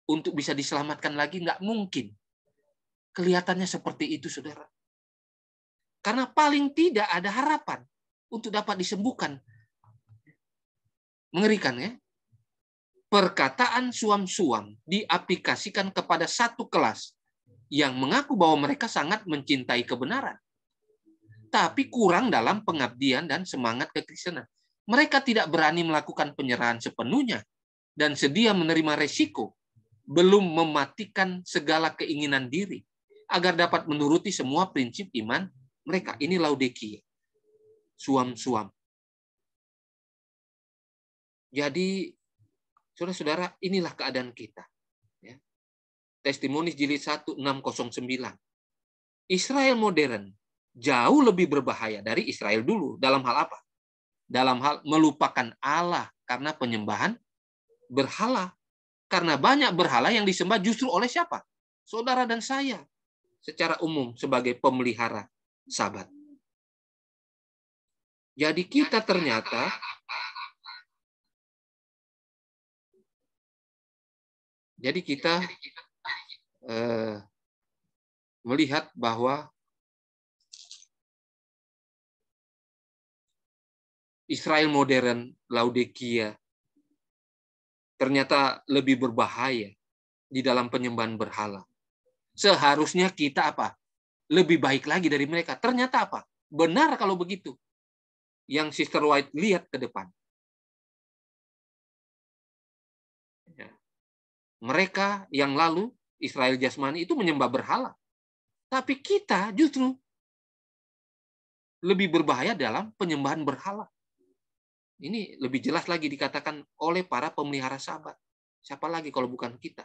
Untuk bisa diselamatkan lagi nggak mungkin. Kelihatannya seperti itu, saudara. Karena paling tidak ada harapan untuk dapat disembuhkan. Mengerikan, ya? Perkataan suam-suam diaplikasikan kepada satu kelas yang mengaku bahwa mereka sangat mencintai kebenaran, tapi kurang dalam pengabdian dan semangat kekristenan. Mereka tidak berani melakukan penyerahan sepenuhnya dan sedia menerima resiko, belum mematikan segala keinginan diri agar dapat menuruti semua prinsip iman mereka. Ini Laodikia, suam-suam. Jadi, saudara-saudara, inilah keadaan kita. Ya. Testimoni jilid 1, 609. Israel modern jauh lebih berbahaya dari Israel dulu. Dalam hal apa? Dalam hal melupakan Allah karena penyembahan berhala. Karena banyak berhala yang disembah justru oleh siapa? Saudara dan saya. Secara umum sebagai pemelihara Sabat. Jadi kita ternyata melihat bahwa Israel modern, Laodikia, ternyata lebih berbahaya di dalam penyembahan berhala. Seharusnya kita apa? Lebih baik lagi dari mereka. Ternyata apa? Benar kalau begitu. Yang Sister White lihat ke depan. Mereka yang lalu, Israel jasmani itu menyembah berhala. Tapi kita justru lebih berbahaya dalam penyembahan berhala. Ini lebih jelas lagi dikatakan oleh para pemelihara Sabat. Siapa lagi kalau bukan kita?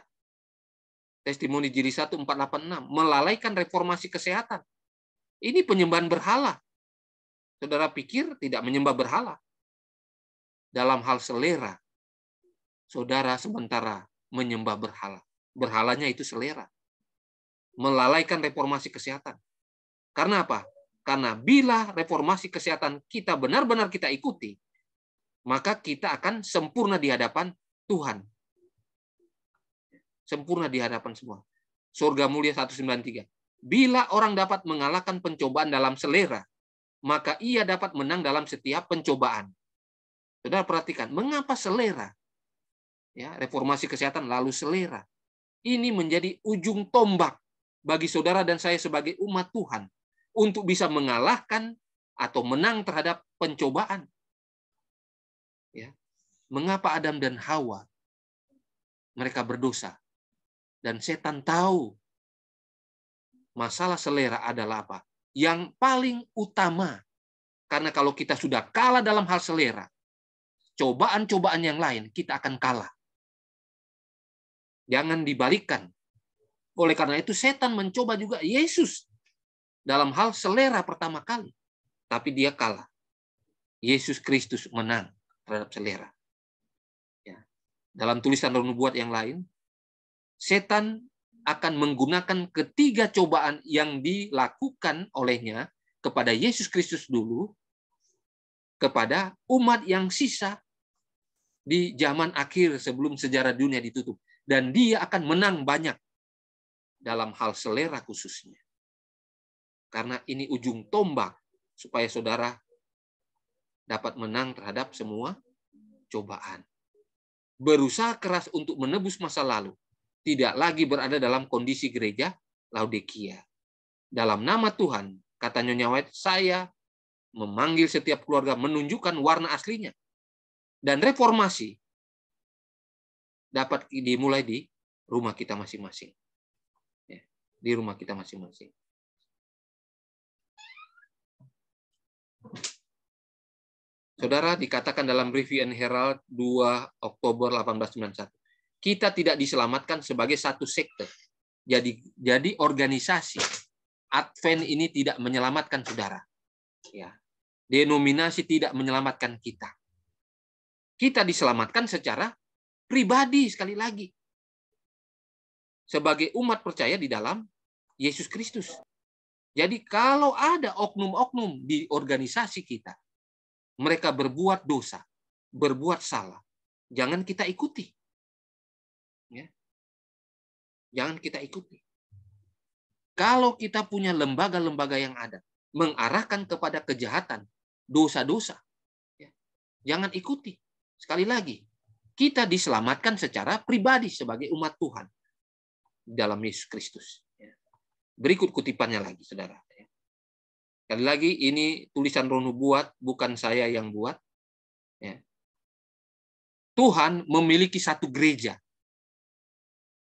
Testimoni jilid 1, 486. Melalaikan reformasi kesehatan. Ini penyembahan berhala. Saudara pikir tidak menyembah berhala. dalam hal selera, saudara sementara menyembah berhala. Berhalanya itu selera. Melalaikan reformasi kesehatan. Karena apa? Karena bila reformasi kesehatan kita benar-benar kita ikuti, maka kita akan sempurna di hadapan Tuhan. Sempurna di hadapan semua. Surga Mulia 193. Bila orang dapat mengalahkan pencobaan dalam selera, maka ia dapat menang dalam setiap pencobaan. Saudara perhatikan, mengapa selera? Ya, reformasi kesehatan lalu selera. Ini menjadi ujung tombak bagi saudara dan saya sebagai umat Tuhan untuk bisa mengalahkan atau menang terhadap pencobaan. Ya. Mengapa Adam dan Hawa mereka berdosa? Dan setan tahu masalah selera adalah apa? Yang paling utama. Karena kalau kita sudah kalah dalam hal selera, cobaan-cobaan yang lain kita akan kalah. Jangan dibalikkan. Oleh karena itu setan mencoba juga Yesus dalam hal selera pertama kali. Tapi dia kalah. Yesus Kristus menang terhadap selera. Ya. Dalam tulisan Roh Nubuat yang lain, setan akan menggunakan ketiga cobaan yang dilakukan olehnya kepada Yesus Kristus dulu, kepada umat yang sisa di zaman akhir sebelum sejarah dunia ditutup. Dan dia akan menang banyak dalam hal selera khususnya. Karena ini ujung tombak supaya saudara dapat menang terhadap semua cobaan. Berusaha keras untuk menebus masa lalu. Tidak lagi berada dalam kondisi gereja Laodikia. Dalam nama Tuhan, kata Nyonya White, saya memanggil setiap keluarga menunjukkan warna aslinya. Dan reformasi dapat dimulai di rumah kita masing-masing. Ya, di rumah kita masing-masing. Saudara, dikatakan dalam Review and Herald 2 Oktober 1891, kita tidak diselamatkan sebagai satu sekte. Jadi organisasi Advent ini tidak menyelamatkan saudara. Ya. Denominasi tidak menyelamatkan kita. Kita diselamatkan secara pribadi sekali lagi. Sebagai umat percaya di dalam Yesus Kristus. Jadi kalau ada oknum-oknum di organisasi kita, mereka berbuat dosa, berbuat salah, jangan kita ikuti. Ya. Jangan kita ikuti. Kalau kita punya lembaga-lembaga yang ada, mengarahkan kepada kejahatan, dosa-dosa, ya, jangan ikuti. Sekali lagi, kita diselamatkan secara pribadi sebagai umat Tuhan dalam Yesus Kristus. Berikut kutipannya lagi, saudara. Sekali lagi, ini tulisan Roh Nubuat, bukan saya yang buat. Tuhan memiliki satu gereja.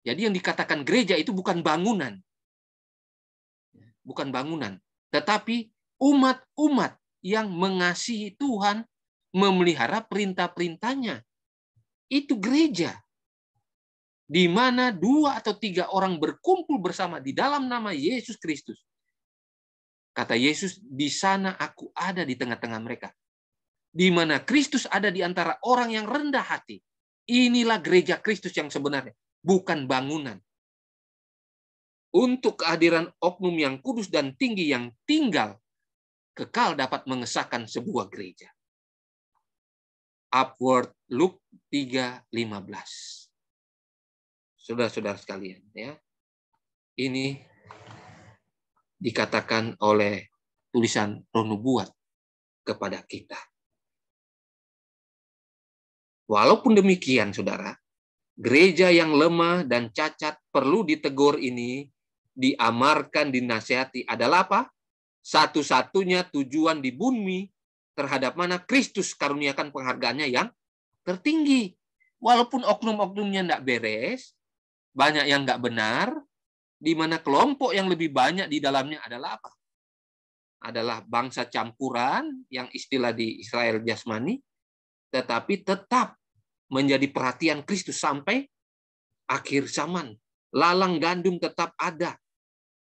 Jadi yang dikatakan gereja itu bukan bangunan. Bukan bangunan. Tetapi umat-umat yang mengasihi Tuhan, memelihara perintah-perintahnya. Itu gereja. Di mana 2 atau 3 orang berkumpul bersama di dalam nama Yesus Kristus. Kata Yesus, di sana aku ada di tengah-tengah mereka. Di mana Kristus ada di antara orang yang rendah hati. Inilah gereja Kristus yang sebenarnya. Bukan bangunan. Untuk kehadiran oknum yang kudus dan tinggi yang tinggal, kekal dapat mengesahkan sebuah gereja. Upward Luke 3:15. Saudara-saudara sekalian, ya. Ini dikatakan oleh tulisan Roh Nubuat kepada kita. Walaupun demikian, saudara, gereja yang lemah dan cacat perlu ditegur ini, diamarkan, dinasihati adalah apa? Satu-satunya tujuan di bumi terhadap mana Kristus karuniakan penghargaannya yang tertinggi. Walaupun oknum-oknumnya tidak beres, banyak yang nggak benar, di mana kelompok yang lebih banyak di dalamnya adalah apa? Adalah bangsa campuran yang istilah di Israel jasmani, tetapi tetap menjadi perhatian Kristus sampai akhir zaman. Lalang gandum tetap ada.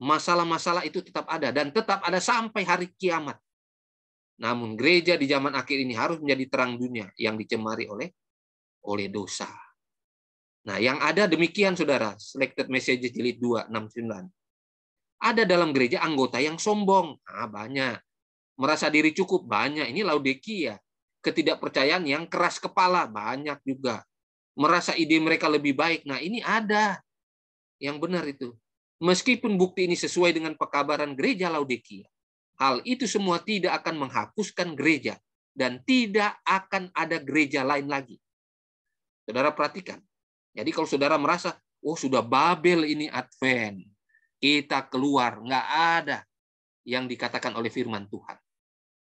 Masalah-masalah itu tetap ada dan tetap ada sampai hari kiamat. Namun gereja di zaman akhir ini harus menjadi terang dunia yang dicemari oleh dosa. Nah, yang ada demikian, saudara. Selected Messages jilid 2, 6-9. Ada dalam gereja anggota yang sombong. Banyak. Merasa diri cukup. Banyak. Ini Laodikia. Ketidakpercayaan yang keras kepala. Banyak juga. Merasa ide mereka lebih baik. Nah, ini ada. Yang benar itu. Meskipun bukti ini sesuai dengan pekabaran gereja Laodikia, hal itu semua tidak akan menghapuskan gereja. Dan tidak akan ada gereja lain lagi. Saudara perhatikan. Jadi kalau saudara merasa, oh sudah Babel ini Advent, kita keluar, nggak ada yang dikatakan oleh firman Tuhan.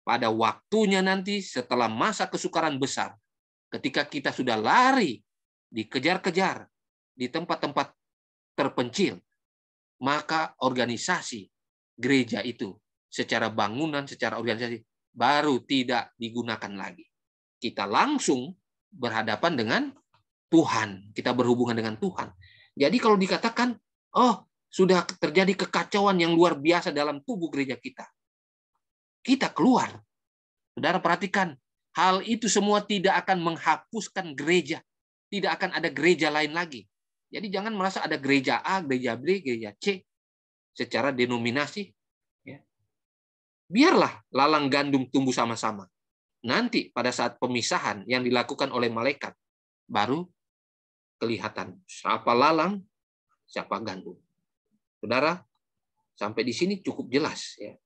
Pada waktunya nanti setelah masa kesukaran besar, ketika kita sudah lari, dikejar-kejar di tempat-tempat terpencil, maka organisasi gereja itu secara bangunan, secara organisasi baru tidak digunakan lagi. Kita langsung berhadapan dengan Tuhan, kita berhubungan dengan Tuhan. Jadi kalau dikatakan, oh sudah terjadi kekacauan yang luar biasa dalam tubuh gereja kita, kita keluar. Saudara perhatikan, hal itu semua tidak akan menghapuskan gereja, tidak akan ada gereja lain lagi. Jadi jangan merasa ada gereja A, gereja B, gereja C, secara denominasi. Biarlah lalang gandum tumbuh sama-sama. Nanti pada saat pemisahan yang dilakukan oleh malaikat, baru kelihatan siapa lalang, siapa gandum. Saudara, sampai di sini cukup jelas, ya,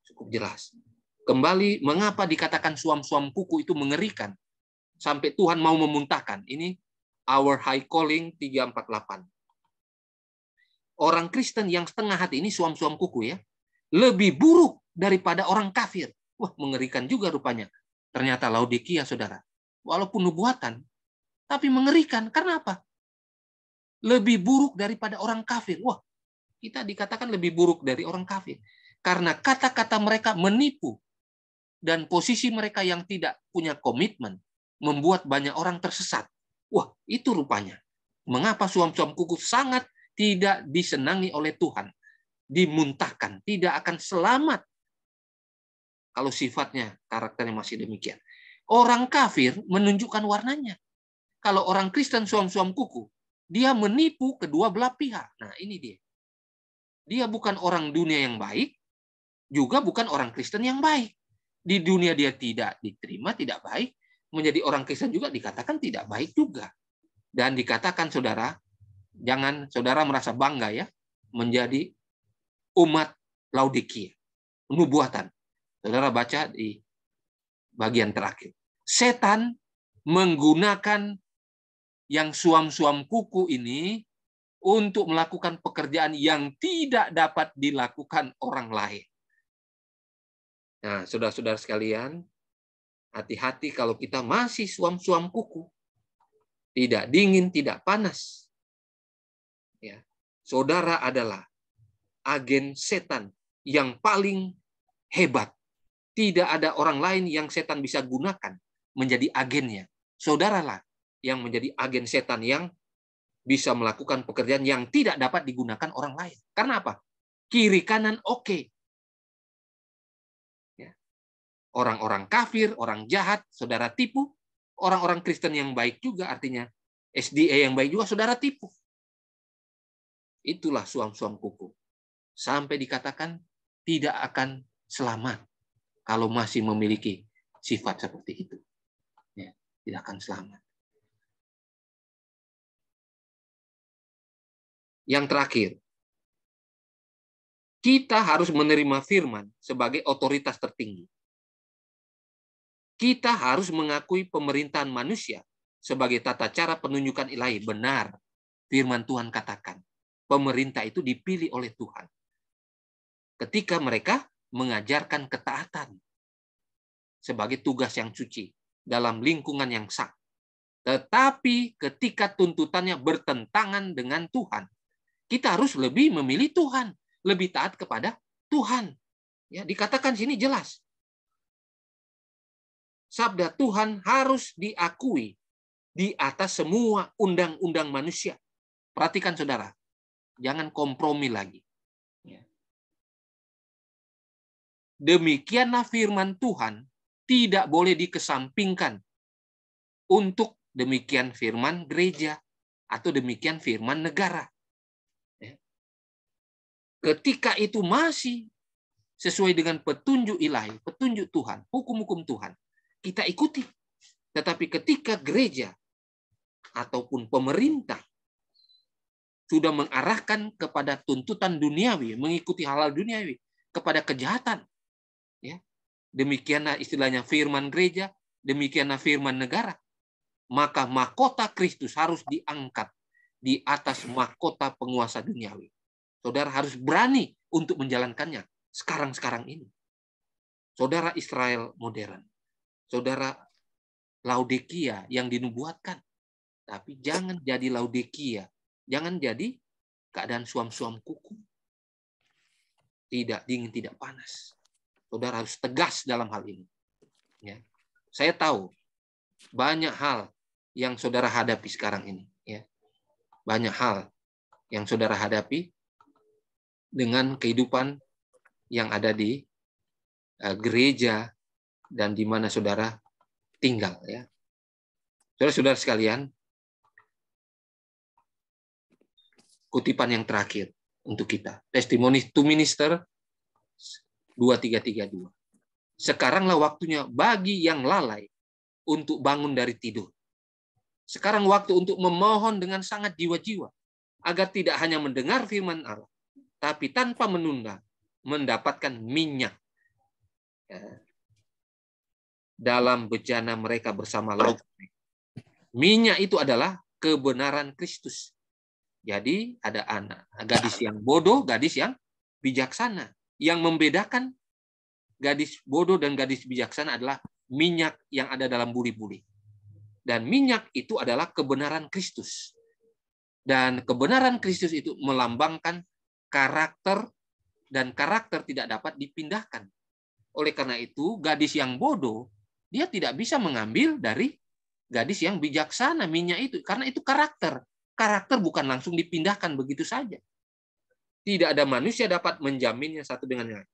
cukup jelas. Kembali, mengapa dikatakan suam-suam kuku itu mengerikan sampai Tuhan mau memuntahkan? Ini Our High Calling 348. Orang Kristen yang setengah hati ini suam-suam kuku, ya, lebih buruk daripada orang kafir. Wah, mengerikan juga rupanya. Ternyata Laodikia, saudara, walaupun nubuatan, tapi mengerikan. Karena apa? Lebih buruk daripada orang kafir. Wah, kita dikatakan lebih buruk dari orang kafir. Karena kata-kata mereka menipu. Dan posisi mereka yang tidak punya komitmen membuat banyak orang tersesat. Wah, itu rupanya. Mengapa suam-suam kuku sangat tidak disenangi oleh Tuhan. Dimuntahkan. Tidak akan selamat. Kalau sifatnya, karakternya masih demikian. Orang kafir menunjukkan warnanya. Kalau orang Kristen suam-suam kuku, dia menipu kedua belah pihak. Nah, ini dia. Dia bukan orang dunia yang baik, juga bukan orang Kristen yang baik. Di dunia dia tidak diterima, tidak baik. Menjadi orang Kristen juga dikatakan tidak baik juga. Dan dikatakan, saudara, jangan saudara merasa bangga, ya, menjadi umat Laodikia. Nubuatan. Saudara baca di bagian terakhir. Setan menggunakan yang suam-suam kuku ini untuk melakukan pekerjaan yang tidak dapat dilakukan orang lain. Nah, saudara-saudara sekalian, hati-hati kalau kita masih suam-suam kuku. Tidak dingin, tidak panas. Ya. Saudara adalah agen setan yang paling hebat. Tidak ada orang lain yang setan bisa gunakan menjadi agennya. Saudaralah yang menjadi agen setan yang bisa melakukan pekerjaan yang tidak dapat digunakan orang lain. Karena apa? Kiri kanan oke. Ya. Orang-orang kafir, orang jahat, saudara tipu. Orang-orang Kristen yang baik juga, artinya SDA yang baik juga, saudara tipu. Itulah suam-suam kuku. Sampai dikatakan tidak akan selamat kalau masih memiliki sifat seperti itu. Ya, tidak akan selamat. Yang terakhir, kita harus menerima firman sebagai otoritas tertinggi. Kita harus mengakui pemerintahan manusia sebagai tata cara penunjukan ilahi. Benar, firman Tuhan katakan, pemerintah itu dipilih oleh Tuhan. Ketika mereka mengajarkan ketaatan sebagai tugas yang suci dalam lingkungan yang sah. Tetapi ketika tuntutannya bertentangan dengan Tuhan, kita harus lebih memilih Tuhan, lebih taat kepada Tuhan. Ya, dikatakan sini jelas. Sabda Tuhan harus diakui di atas semua undang-undang manusia. Perhatikan saudara, jangan kompromi lagi. Ya. Demikianlah firman Tuhan tidak boleh dikesampingkan untuk demikian firman gereja atau demikian firman negara. Ketika itu masih sesuai dengan petunjuk ilahi, petunjuk Tuhan, hukum-hukum Tuhan, kita ikuti. Tetapi ketika gereja ataupun pemerintah sudah mengarahkan kepada tuntutan duniawi, mengikuti hal-hal duniawi, kepada kejahatan, ya, demikianlah istilahnya firman gereja, demikianlah firman negara, maka mahkota Kristus harus diangkat di atas mahkota penguasa duniawi. Saudara harus berani untuk menjalankannya sekarang-sekarang ini. Saudara Israel modern, saudara Laodikia yang dinubuatkan. Tapi jangan jadi Laodikia, jangan jadi keadaan suam-suam kuku. Tidak dingin, tidak panas. Saudara harus tegas dalam hal ini. Ya. Saya tahu banyak hal yang saudara hadapi sekarang ini. Ya. Banyak hal yang saudara hadapi dengan kehidupan yang ada di gereja dan di mana saudara tinggal. Ya. Saudara-saudara sekalian, kutipan yang terakhir untuk kita. Testimony to Minister 2332. Sekaranglah waktunya bagi yang lalai untuk bangun dari tidur. Sekarang waktu untuk memohon dengan sangat jiwa-jiwa agar tidak hanya mendengar firman Allah, tapi tanpa menunda mendapatkan minyak dalam bejana mereka bersama lauk. Minyak itu adalah kebenaran Kristus. Jadi ada anak, gadis yang bodoh, gadis yang bijaksana. Yang membedakan gadis bodoh dan gadis bijaksana adalah minyak yang ada dalam buri-buri. Dan minyak itu adalah kebenaran Kristus. Dan kebenaran Kristus itu melambangkan karakter, dan karakter tidak dapat dipindahkan. Oleh karena itu, gadis yang bodoh, dia tidak bisa mengambil dari gadis yang bijaksana minyak itu. Karena itu karakter. Karakter bukan langsung dipindahkan begitu saja. Tidak ada manusia dapat menjaminnya satu dengan yang lain.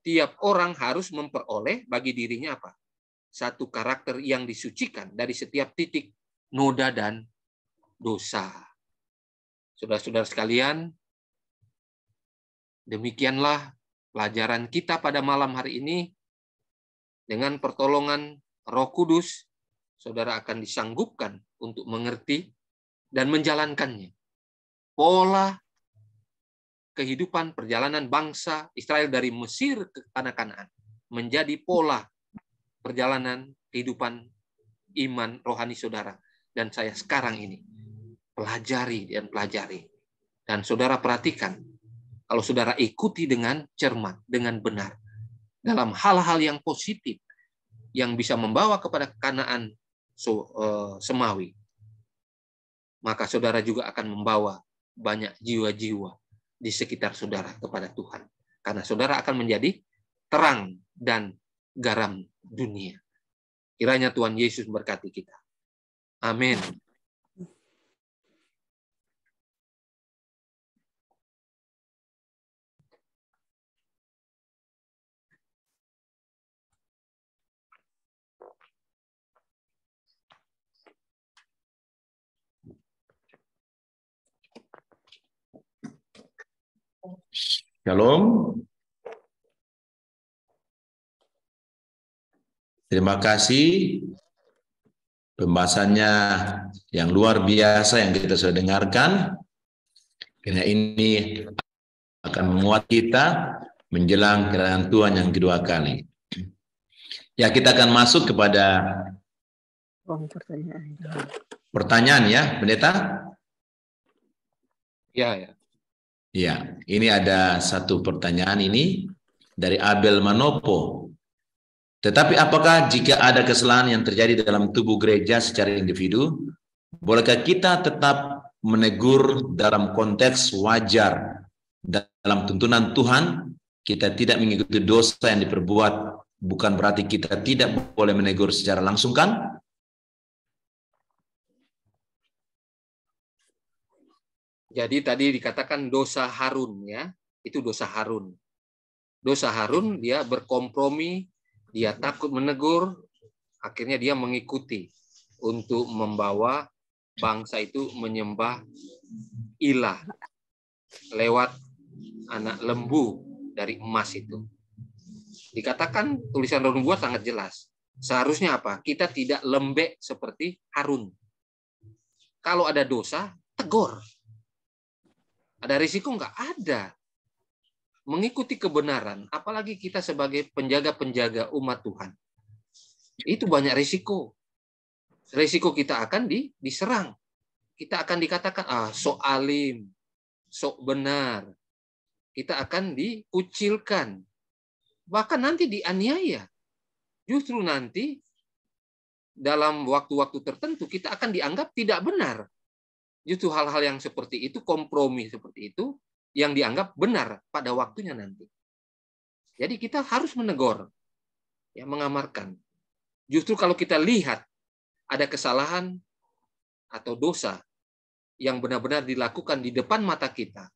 Tiap orang harus memperoleh bagi dirinya apa? Satu karakter yang disucikan dari setiap titik noda dan dosa. Saudara-saudara sekalian, demikianlah pelajaran kita pada malam hari ini. Dengan pertolongan Roh Kudus, saudara akan disanggupkan untuk mengerti dan menjalankannya. Pola kehidupan perjalanan bangsa Israel dari Mesir ke tanah Kanaan menjadi pola perjalanan kehidupan iman rohani saudara dan saya sekarang ini. Pelajari dan pelajari. Dan saudara perhatikan, kalau saudara ikuti dengan cermat, dengan benar, dalam hal-hal yang positif, yang bisa membawa kepada kekanaan semawi, maka saudara juga akan membawa banyak jiwa-jiwa di sekitar saudara kepada Tuhan. Karena saudara akan menjadi terang dan garam dunia. Kiranya Tuhan Yesus memberkati kita. Amin. Shalom. Terima kasih pembahasannya yang luar biasa yang kita sudah dengarkan. Karena ini akan menguat kita menjelang kedatangan Tuhan yang kedua kali. Ya, kita akan masuk kepada pertanyaan ya, Pendeta. Ya. Ya, ini ada satu pertanyaan ini dari Abel Manopo. Tetapi apakah jika ada kesalahan yang terjadi dalam tubuh gereja secara individu, bolehkah kita tetap menegur dalam konteks wajar dalam tuntunan Tuhan? Kita tidak mengikuti dosa yang diperbuat, bukan berarti kita tidak boleh menegur secara langsung kan? Jadi tadi dikatakan dosa Harun ya, itu dosa Harun. dosa Harun, dia berkompromi, dia takut menegur, akhirnya dia mengikuti untuk membawa bangsa itu menyembah ilah lewat anak lembu dari emas itu. Dikatakan tulisan Roh Nubuat sangat jelas. Seharusnya apa? Kita tidak lembek seperti Harun. Kalau ada dosa, tegur. Ada risiko nggak? Ada. Mengikuti kebenaran, apalagi kita sebagai penjaga-penjaga umat Tuhan. Itu banyak risiko. Risiko kita akan diserang. Kita akan dikatakan, sok alim, sok benar. Kita akan dikucilkan. Bahkan nanti dianiaya. Justru nanti dalam waktu-waktu tertentu kita akan dianggap tidak benar. Justru hal-hal yang seperti itu, kompromi seperti itu, yang dianggap benar pada waktunya nanti. Jadi kita harus menegur, ya, mengamarkan. Justru kalau kita lihat ada kesalahan atau dosa yang benar-benar dilakukan di depan mata kita,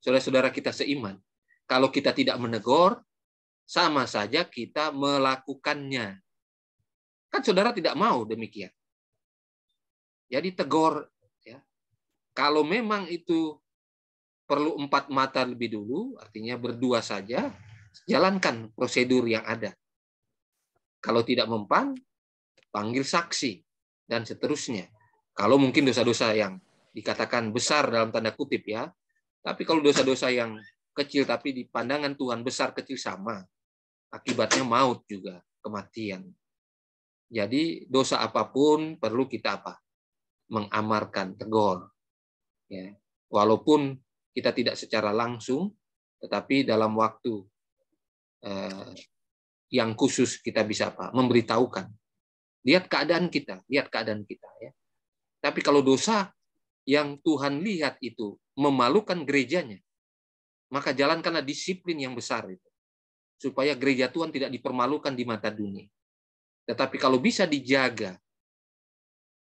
saudara-saudara kita seiman, kalau kita tidak menegur, sama saja kita melakukannya. Kan saudara tidak mau demikian. Jadi tegur. Ya. Kalau memang itu perlu 4 mata lebih dulu, artinya berdua saja, jalankan prosedur yang ada. Kalau tidak mempan, panggil saksi, dan seterusnya. Kalau mungkin dosa-dosa yang dikatakan besar dalam tanda kutip, ya. Tapi kalau dosa-dosa yang kecil tapi di pandangan Tuhan besar kecil sama, akibatnya maut juga, kematian. Jadi dosa apapun perlu kita mengamarkan, tegur. Ya. Walaupun kita tidak secara langsung, tetapi dalam waktu yang khusus kita bisa memberitahukan. Lihat keadaan kita. Ya. Tapi kalau dosa yang Tuhan lihat itu memalukan gerejanya, maka jalankanlah disiplin yang besar itu, supaya gereja Tuhan tidak dipermalukan di mata dunia. Tetapi kalau bisa dijaga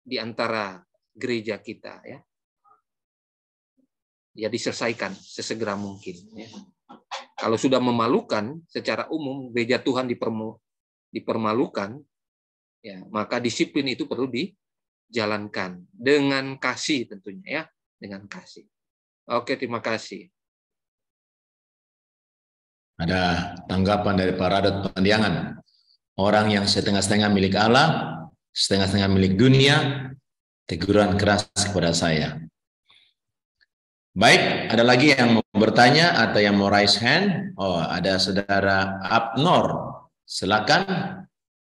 di antara gereja kita, ya diselesaikan sesegera mungkin. Ya. Kalau sudah memalukan secara umum, gereja Tuhan dipermalukan, ya, maka disiplin itu perlu dijalankan dengan kasih tentunya, ya, dengan kasih. Oke, terima kasih. Ada tanggapan dari Pak Radot Pandiangan. Orang yang setengah-setengah milik Allah, setengah-setengah milik dunia, teguran keras kepada saya. Baik, ada lagi yang mau bertanya atau yang mau raise hand? Oh, ada saudara Abnor. Silakan,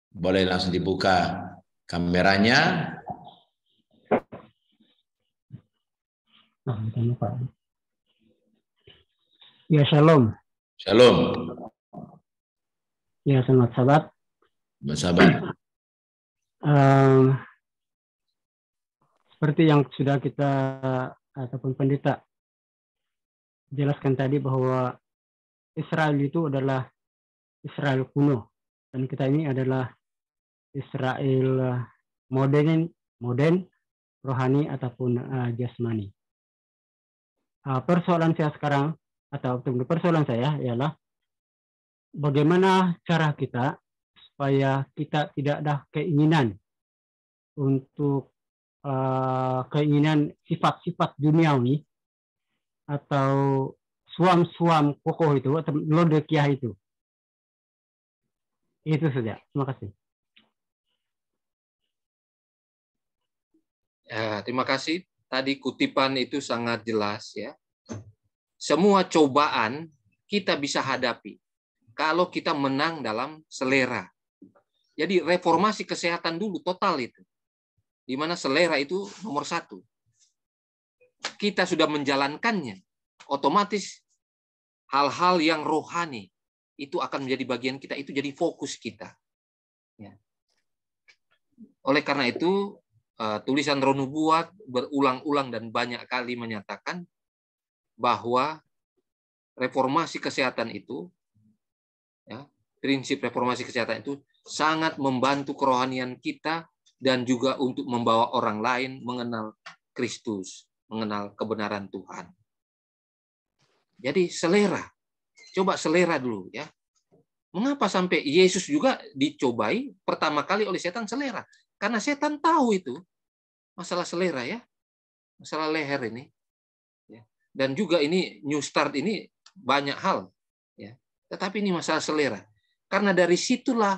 boleh langsung dibuka kameranya. Ya, shalom. Shalom. Ya, selamat sahabat. Bersahabat. Seperti yang sudah kita ataupun pendeta jelaskan tadi, bahwa Israel itu adalah Israel kuno, dan kita ini adalah Israel modern, rohani ataupun jasmani. Persoalan saya sekarang, atau persoalan saya ialah bagaimana cara kita supaya kita tidak ada keinginan untuk keinginan sifat-sifat duniawi atau suam-suam kokoh itu atau lodekiah itu. Itu saja. Terima kasih. Ya, terima kasih. Tadi kutipan itu sangat jelas, ya. Semua cobaan kita bisa hadapi kalau kita menang dalam selera. Jadi reformasi kesehatan dulu total itu, di mana selera itu nomor 1. Kita sudah menjalankannya, otomatis hal-hal yang rohani itu akan menjadi bagian kita, itu jadi fokus kita. Ya. Oleh karena itu, tulisan Roh Nubuat berulang-ulang dan banyak kali menyatakan bahwa reformasi kesehatan itu, ya, prinsip reformasi kesehatan itu sangat membantu kerohanian kita dan juga untuk membawa orang lain mengenal Kristus, mengenal kebenaran Tuhan. Jadi selera, coba selera dulu, ya. Mengapa sampai Yesus juga dicobai pertama kali oleh setan? Selera. Karena setan tahu itu masalah selera ya, masalah leher ini. Dan juga ini New Start ini banyak hal, ya. Tetapi ini masalah selera. Karena dari situlah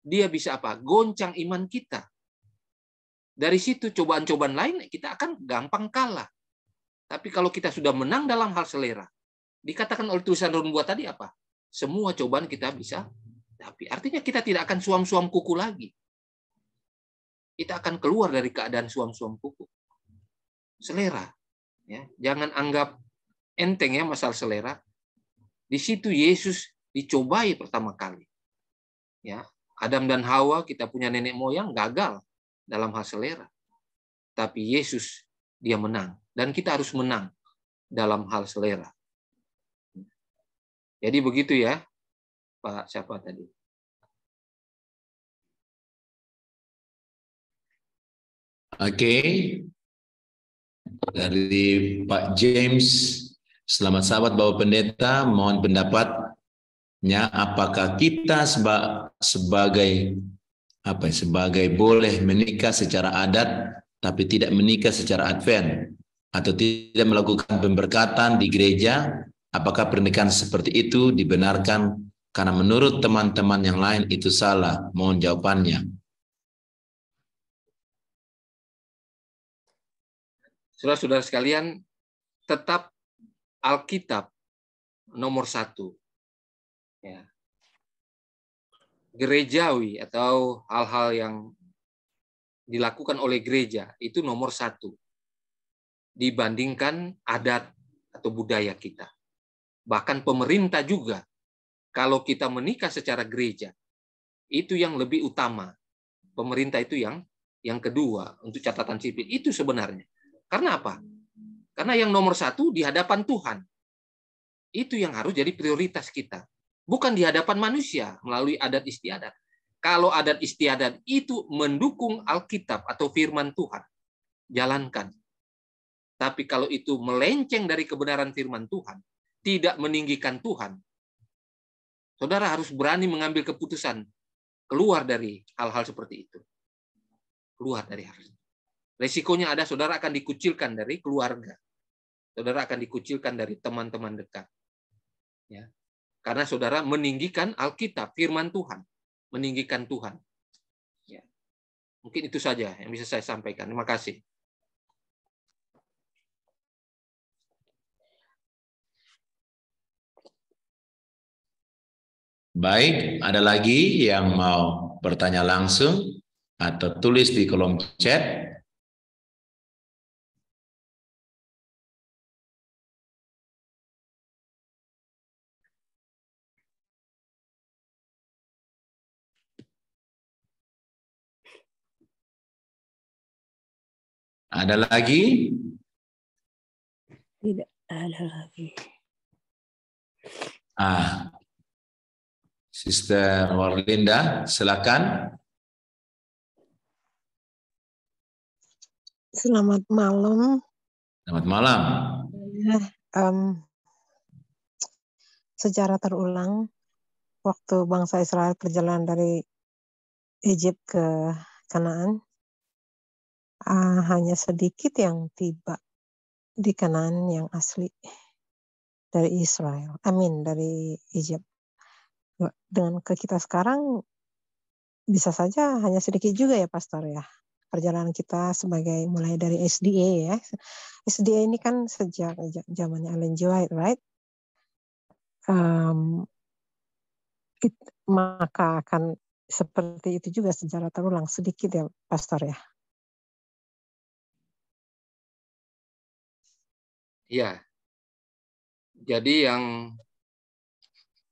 dia bisa apa? Goncang iman kita. Dari situ cobaan-cobaan lain kita akan gampang kalah. Tapi kalau kita sudah menang dalam hal selera, dikatakan oleh tulisan Ron buat tadi apa? Semua cobaan kita bisa. Tapi artinya kita tidak akan suam-suam kuku lagi. Kita akan keluar dari keadaan suam-suam kuku. Selera. Ya, jangan anggap enteng ya masalah selera. Di situ Yesus dicobai pertama kali. Ya, Adam dan Hawa, kita punya nenek moyang, gagal dalam hal selera. Tapi Yesus dia menang. Dan kita harus menang dalam hal selera. Jadi begitu ya, Pak siapa tadi? Oke. Dari Pak James, selamat sahabat Bapak Pendeta, mohon pendapatnya apakah kita sebagai boleh menikah secara adat tapi tidak menikah secara advent atau tidak melakukan pemberkatan di gereja? Apakah pernikahan seperti itu dibenarkan? Karena menurut teman-teman yang lain itu salah. Mohon jawabannya. Saudara-saudara sekalian, tetap Alkitab nomor 1. Ya. Gerejawi atau hal-hal yang dilakukan oleh gereja itu nomor 1 dibandingkan adat atau budaya kita. Bahkan pemerintah juga, kalau kita menikah secara gereja, itu yang lebih utama. Pemerintah itu yang kedua untuk catatan sipil. Itu sebenarnya. Karena apa? Karena yang nomor 1 di hadapan Tuhan. Itu yang harus jadi prioritas kita. Bukan di hadapan manusia melalui adat istiadat. Kalau adat istiadat itu mendukung Alkitab atau firman Tuhan, jalankan. Tapi kalau itu melenceng dari kebenaran firman Tuhan, tidak meninggikan Tuhan, saudara harus berani mengambil keputusan keluar dari hal-hal seperti itu. Keluar dari hal itu. Resikonya ada, saudara akan dikucilkan dari keluarga. Saudara akan dikucilkan dari teman-teman dekat. Ya. Karena saudara meninggikan Alkitab, firman Tuhan. Meninggikan Tuhan. Ya. Mungkin itu saja yang bisa saya sampaikan. Terima kasih. Baik, ada lagi yang mau bertanya langsung atau tulis di kolom chat? Ada lagi? Tidak ada lagi. Sister Warlinda, silakan. Selamat malam. Selamat malam. Secara terulang, waktu bangsa Israel perjalanan dari Egypt ke Kanaan, hanya sedikit yang tiba di Kanaan yang asli dari Israel. Dari Egypt. Dengan ke kita sekarang, bisa saja hanya sedikit juga ya, Pastor ya. Perjalanan kita sebagai mulai dari SDA ya. SDA ini kan sejak zamannya Ellen G. White, right? Maka akan seperti itu juga secara terulang sedikit ya, Pastor ya. Ya. Jadi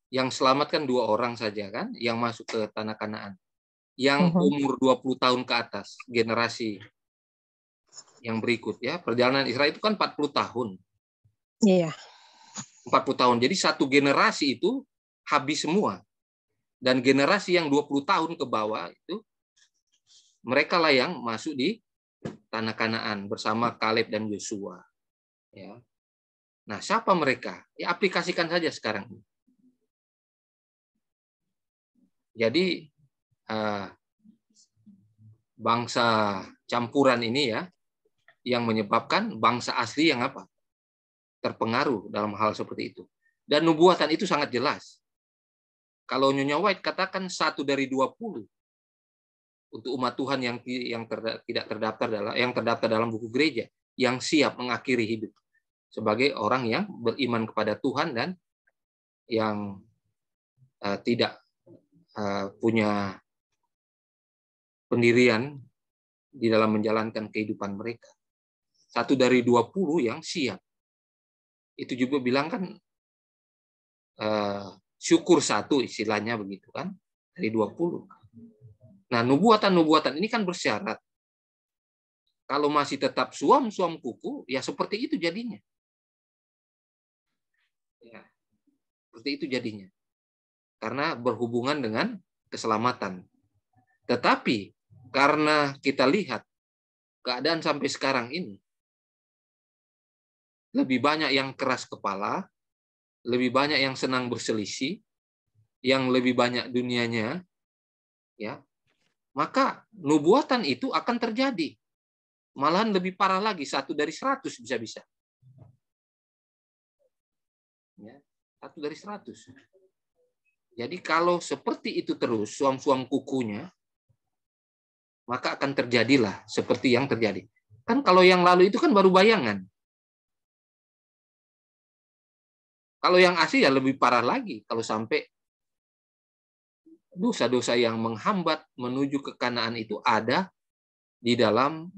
yang selamat kan 2 orang saja kan yang masuk ke tanah Kanaan. Yang umur 20 tahun ke atas, generasi yang berikut ya. Perjalanan Israel itu kan 40 tahun. Iya. 40 tahun. Jadi satu generasi itu habis semua. Dan generasi yang 20 tahun ke bawah itu mereka lah yang masuk di tanah Kanaan bersama Kaleb dan Yosua. Ya. Nah, siapa mereka? Ya aplikasikan saja sekarang. Jadi bangsa campuran ini ya yang menyebabkan bangsa asli yang apa? Terpengaruh dalam hal seperti itu. Dan nubuatan itu sangat jelas. Kalau Nyonya White katakan 1 dari 20 untuk umat Tuhan yang tidak terdaftar dalam buku gereja, yang siap mengakhiri hidup sebagai orang yang beriman kepada Tuhan dan yang tidak punya pendirian di dalam menjalankan kehidupan mereka. 1 dari 20 yang siap. Itu juga bilang kan syukur 1 istilahnya begitu kan, dari 20. Nah, nubuatan-nubuatan ini kan bersyarat. Kalau masih tetap suam-suam kuku, ya seperti itu jadinya. Ya, seperti itu jadinya. Karena berhubungan dengan keselamatan. Tetapi karena kita lihat keadaan sampai sekarang ini, lebih banyak yang keras kepala, lebih banyak yang senang berselisih, yang lebih banyak dunianya, ya, maka nubuatan itu akan terjadi. Malahan lebih parah lagi, 1 dari 100 bisa-bisa. Ya, 1 dari 100. Jadi kalau seperti itu terus, suam-suam kukunya, maka akan terjadilah seperti yang terjadi. Kan kalau yang lalu itu kan baru bayangan. Kalau yang asli ya lebih parah lagi. Kalau sampai dosa-dosa yang menghambat menuju ke Kanaan itu ada di dalam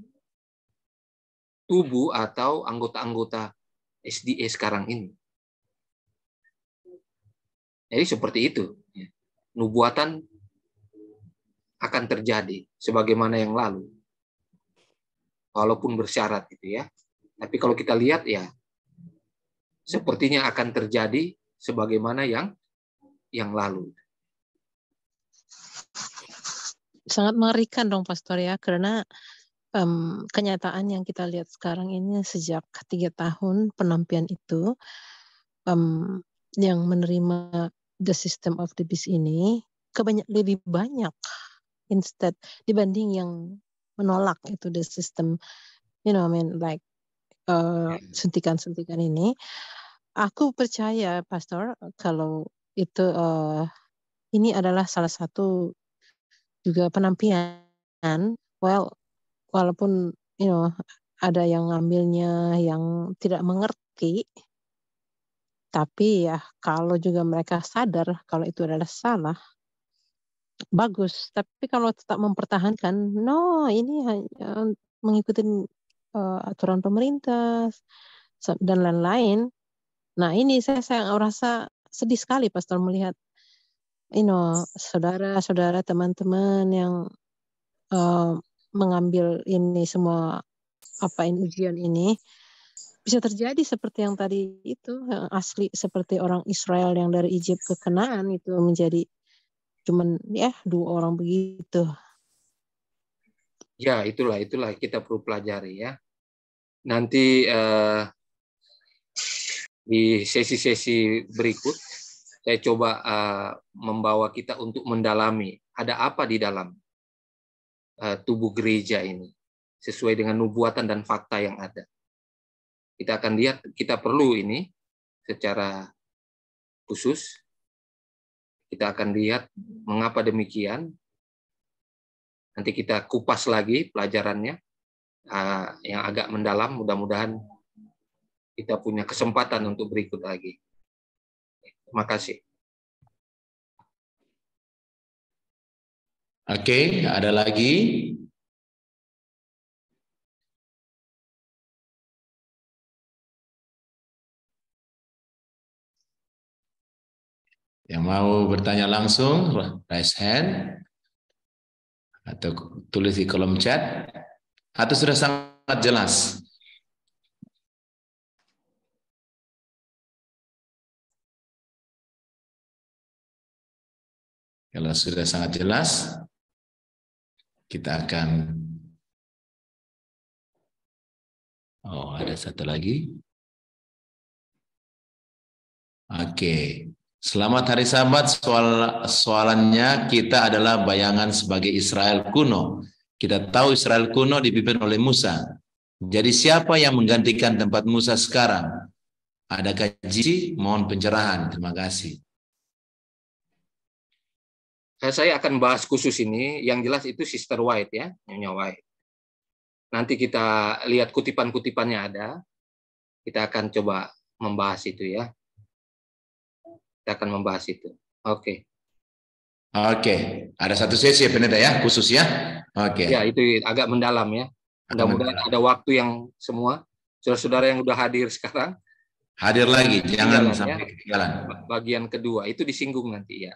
tubuh atau anggota-anggota SDA sekarang ini. Jadi seperti itu. Nubuatan akan terjadi sebagaimana yang lalu. Walaupun bersyarat gitu ya. Tapi kalau kita lihat ya sepertinya akan terjadi sebagaimana yang lalu. Sangat mengerikan dong Pastor ya, karena kenyataan yang kita lihat sekarang ini sejak 3 tahun penampian itu, yang menerima the system of the beast ini lebih banyak instead dibanding yang menolak itu the system, like suntikan-suntikan ini. Aku percaya Pastor kalau itu ini adalah salah satu juga penampian. Walaupun ada yang ngambilnya yang tidak mengerti, tapi ya kalau juga mereka sadar kalau itu adalah salah, bagus. Tapi kalau tetap mempertahankan, ini hanya mengikuti aturan pemerintah dan lain-lain. Nah ini saya rasa sedih sekali Pastor melihat saudara-saudara, teman-teman yang mengambil ini semua ujian ini, bisa terjadi seperti yang tadi itu, yang asli seperti orang Israel yang dari Egypt ke Kanaan itu menjadi cuman 2 orang begitu. Ya, itulah kita perlu pelajari ya. Nanti di sesi-sesi berikut saya coba membawa kita untuk mendalami ada apa di dalam tubuh gereja ini sesuai dengan nubuatan dan fakta yang ada. Kita akan lihat, kita perlu ini secara khusus. Kita akan lihat mengapa demikian. Nanti kita kupas lagi pelajarannya yang agak mendalam. Mudah-mudahan kita punya kesempatan untuk berikut lagi. Terima kasih. Oke, ada lagi? Yang mau bertanya langsung, raise hand atau tulis di kolom chat, atau sudah sangat jelas? Kalau sudah sangat jelas, kita akan... Oh, ada satu lagi. Oke. Selamat Hari Sabat. Soalannya kita adalah bayangan sebagai Israel kuno. Kita tahu Israel kuno dipimpin oleh Musa. Jadi siapa yang menggantikan tempat Musa sekarang? Adakah Gigi? Mohon pencerahan. Terima kasih. Saya akan bahas khusus ini. Yang jelas itu Sister White ya, Nyonya White. Nanti kita lihat kutipan-kutipannya ada. Kita akan coba membahas itu ya. Kita akan membahas itu. Oke. Oke. Ada satu sesi ya pendeta ya, khusus ya. Oke. Ya, itu agak mendalam ya. Mudah-mudahan ada waktu yang semua. Saudara-saudara yang sudah hadir sekarang. Hadir lagi, jangan sampai ketinggalan. Bagian kedua, itu disinggung nanti ya.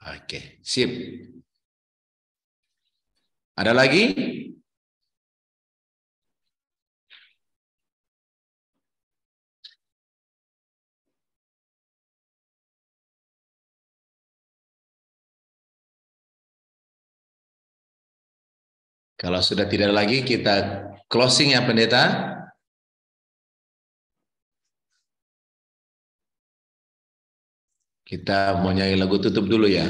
Oke, sip. Ada lagi? Kalau sudah tidak lagi, kita closing ya pendeta. Kita mau nyanyi lagu tutup dulu ya.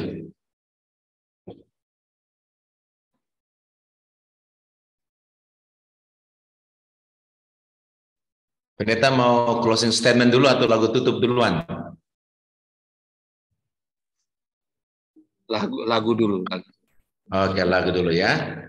Pendeta mau closing statement dulu atau lagu tutup duluan? Lagu dulu. Oke, lagu dulu ya.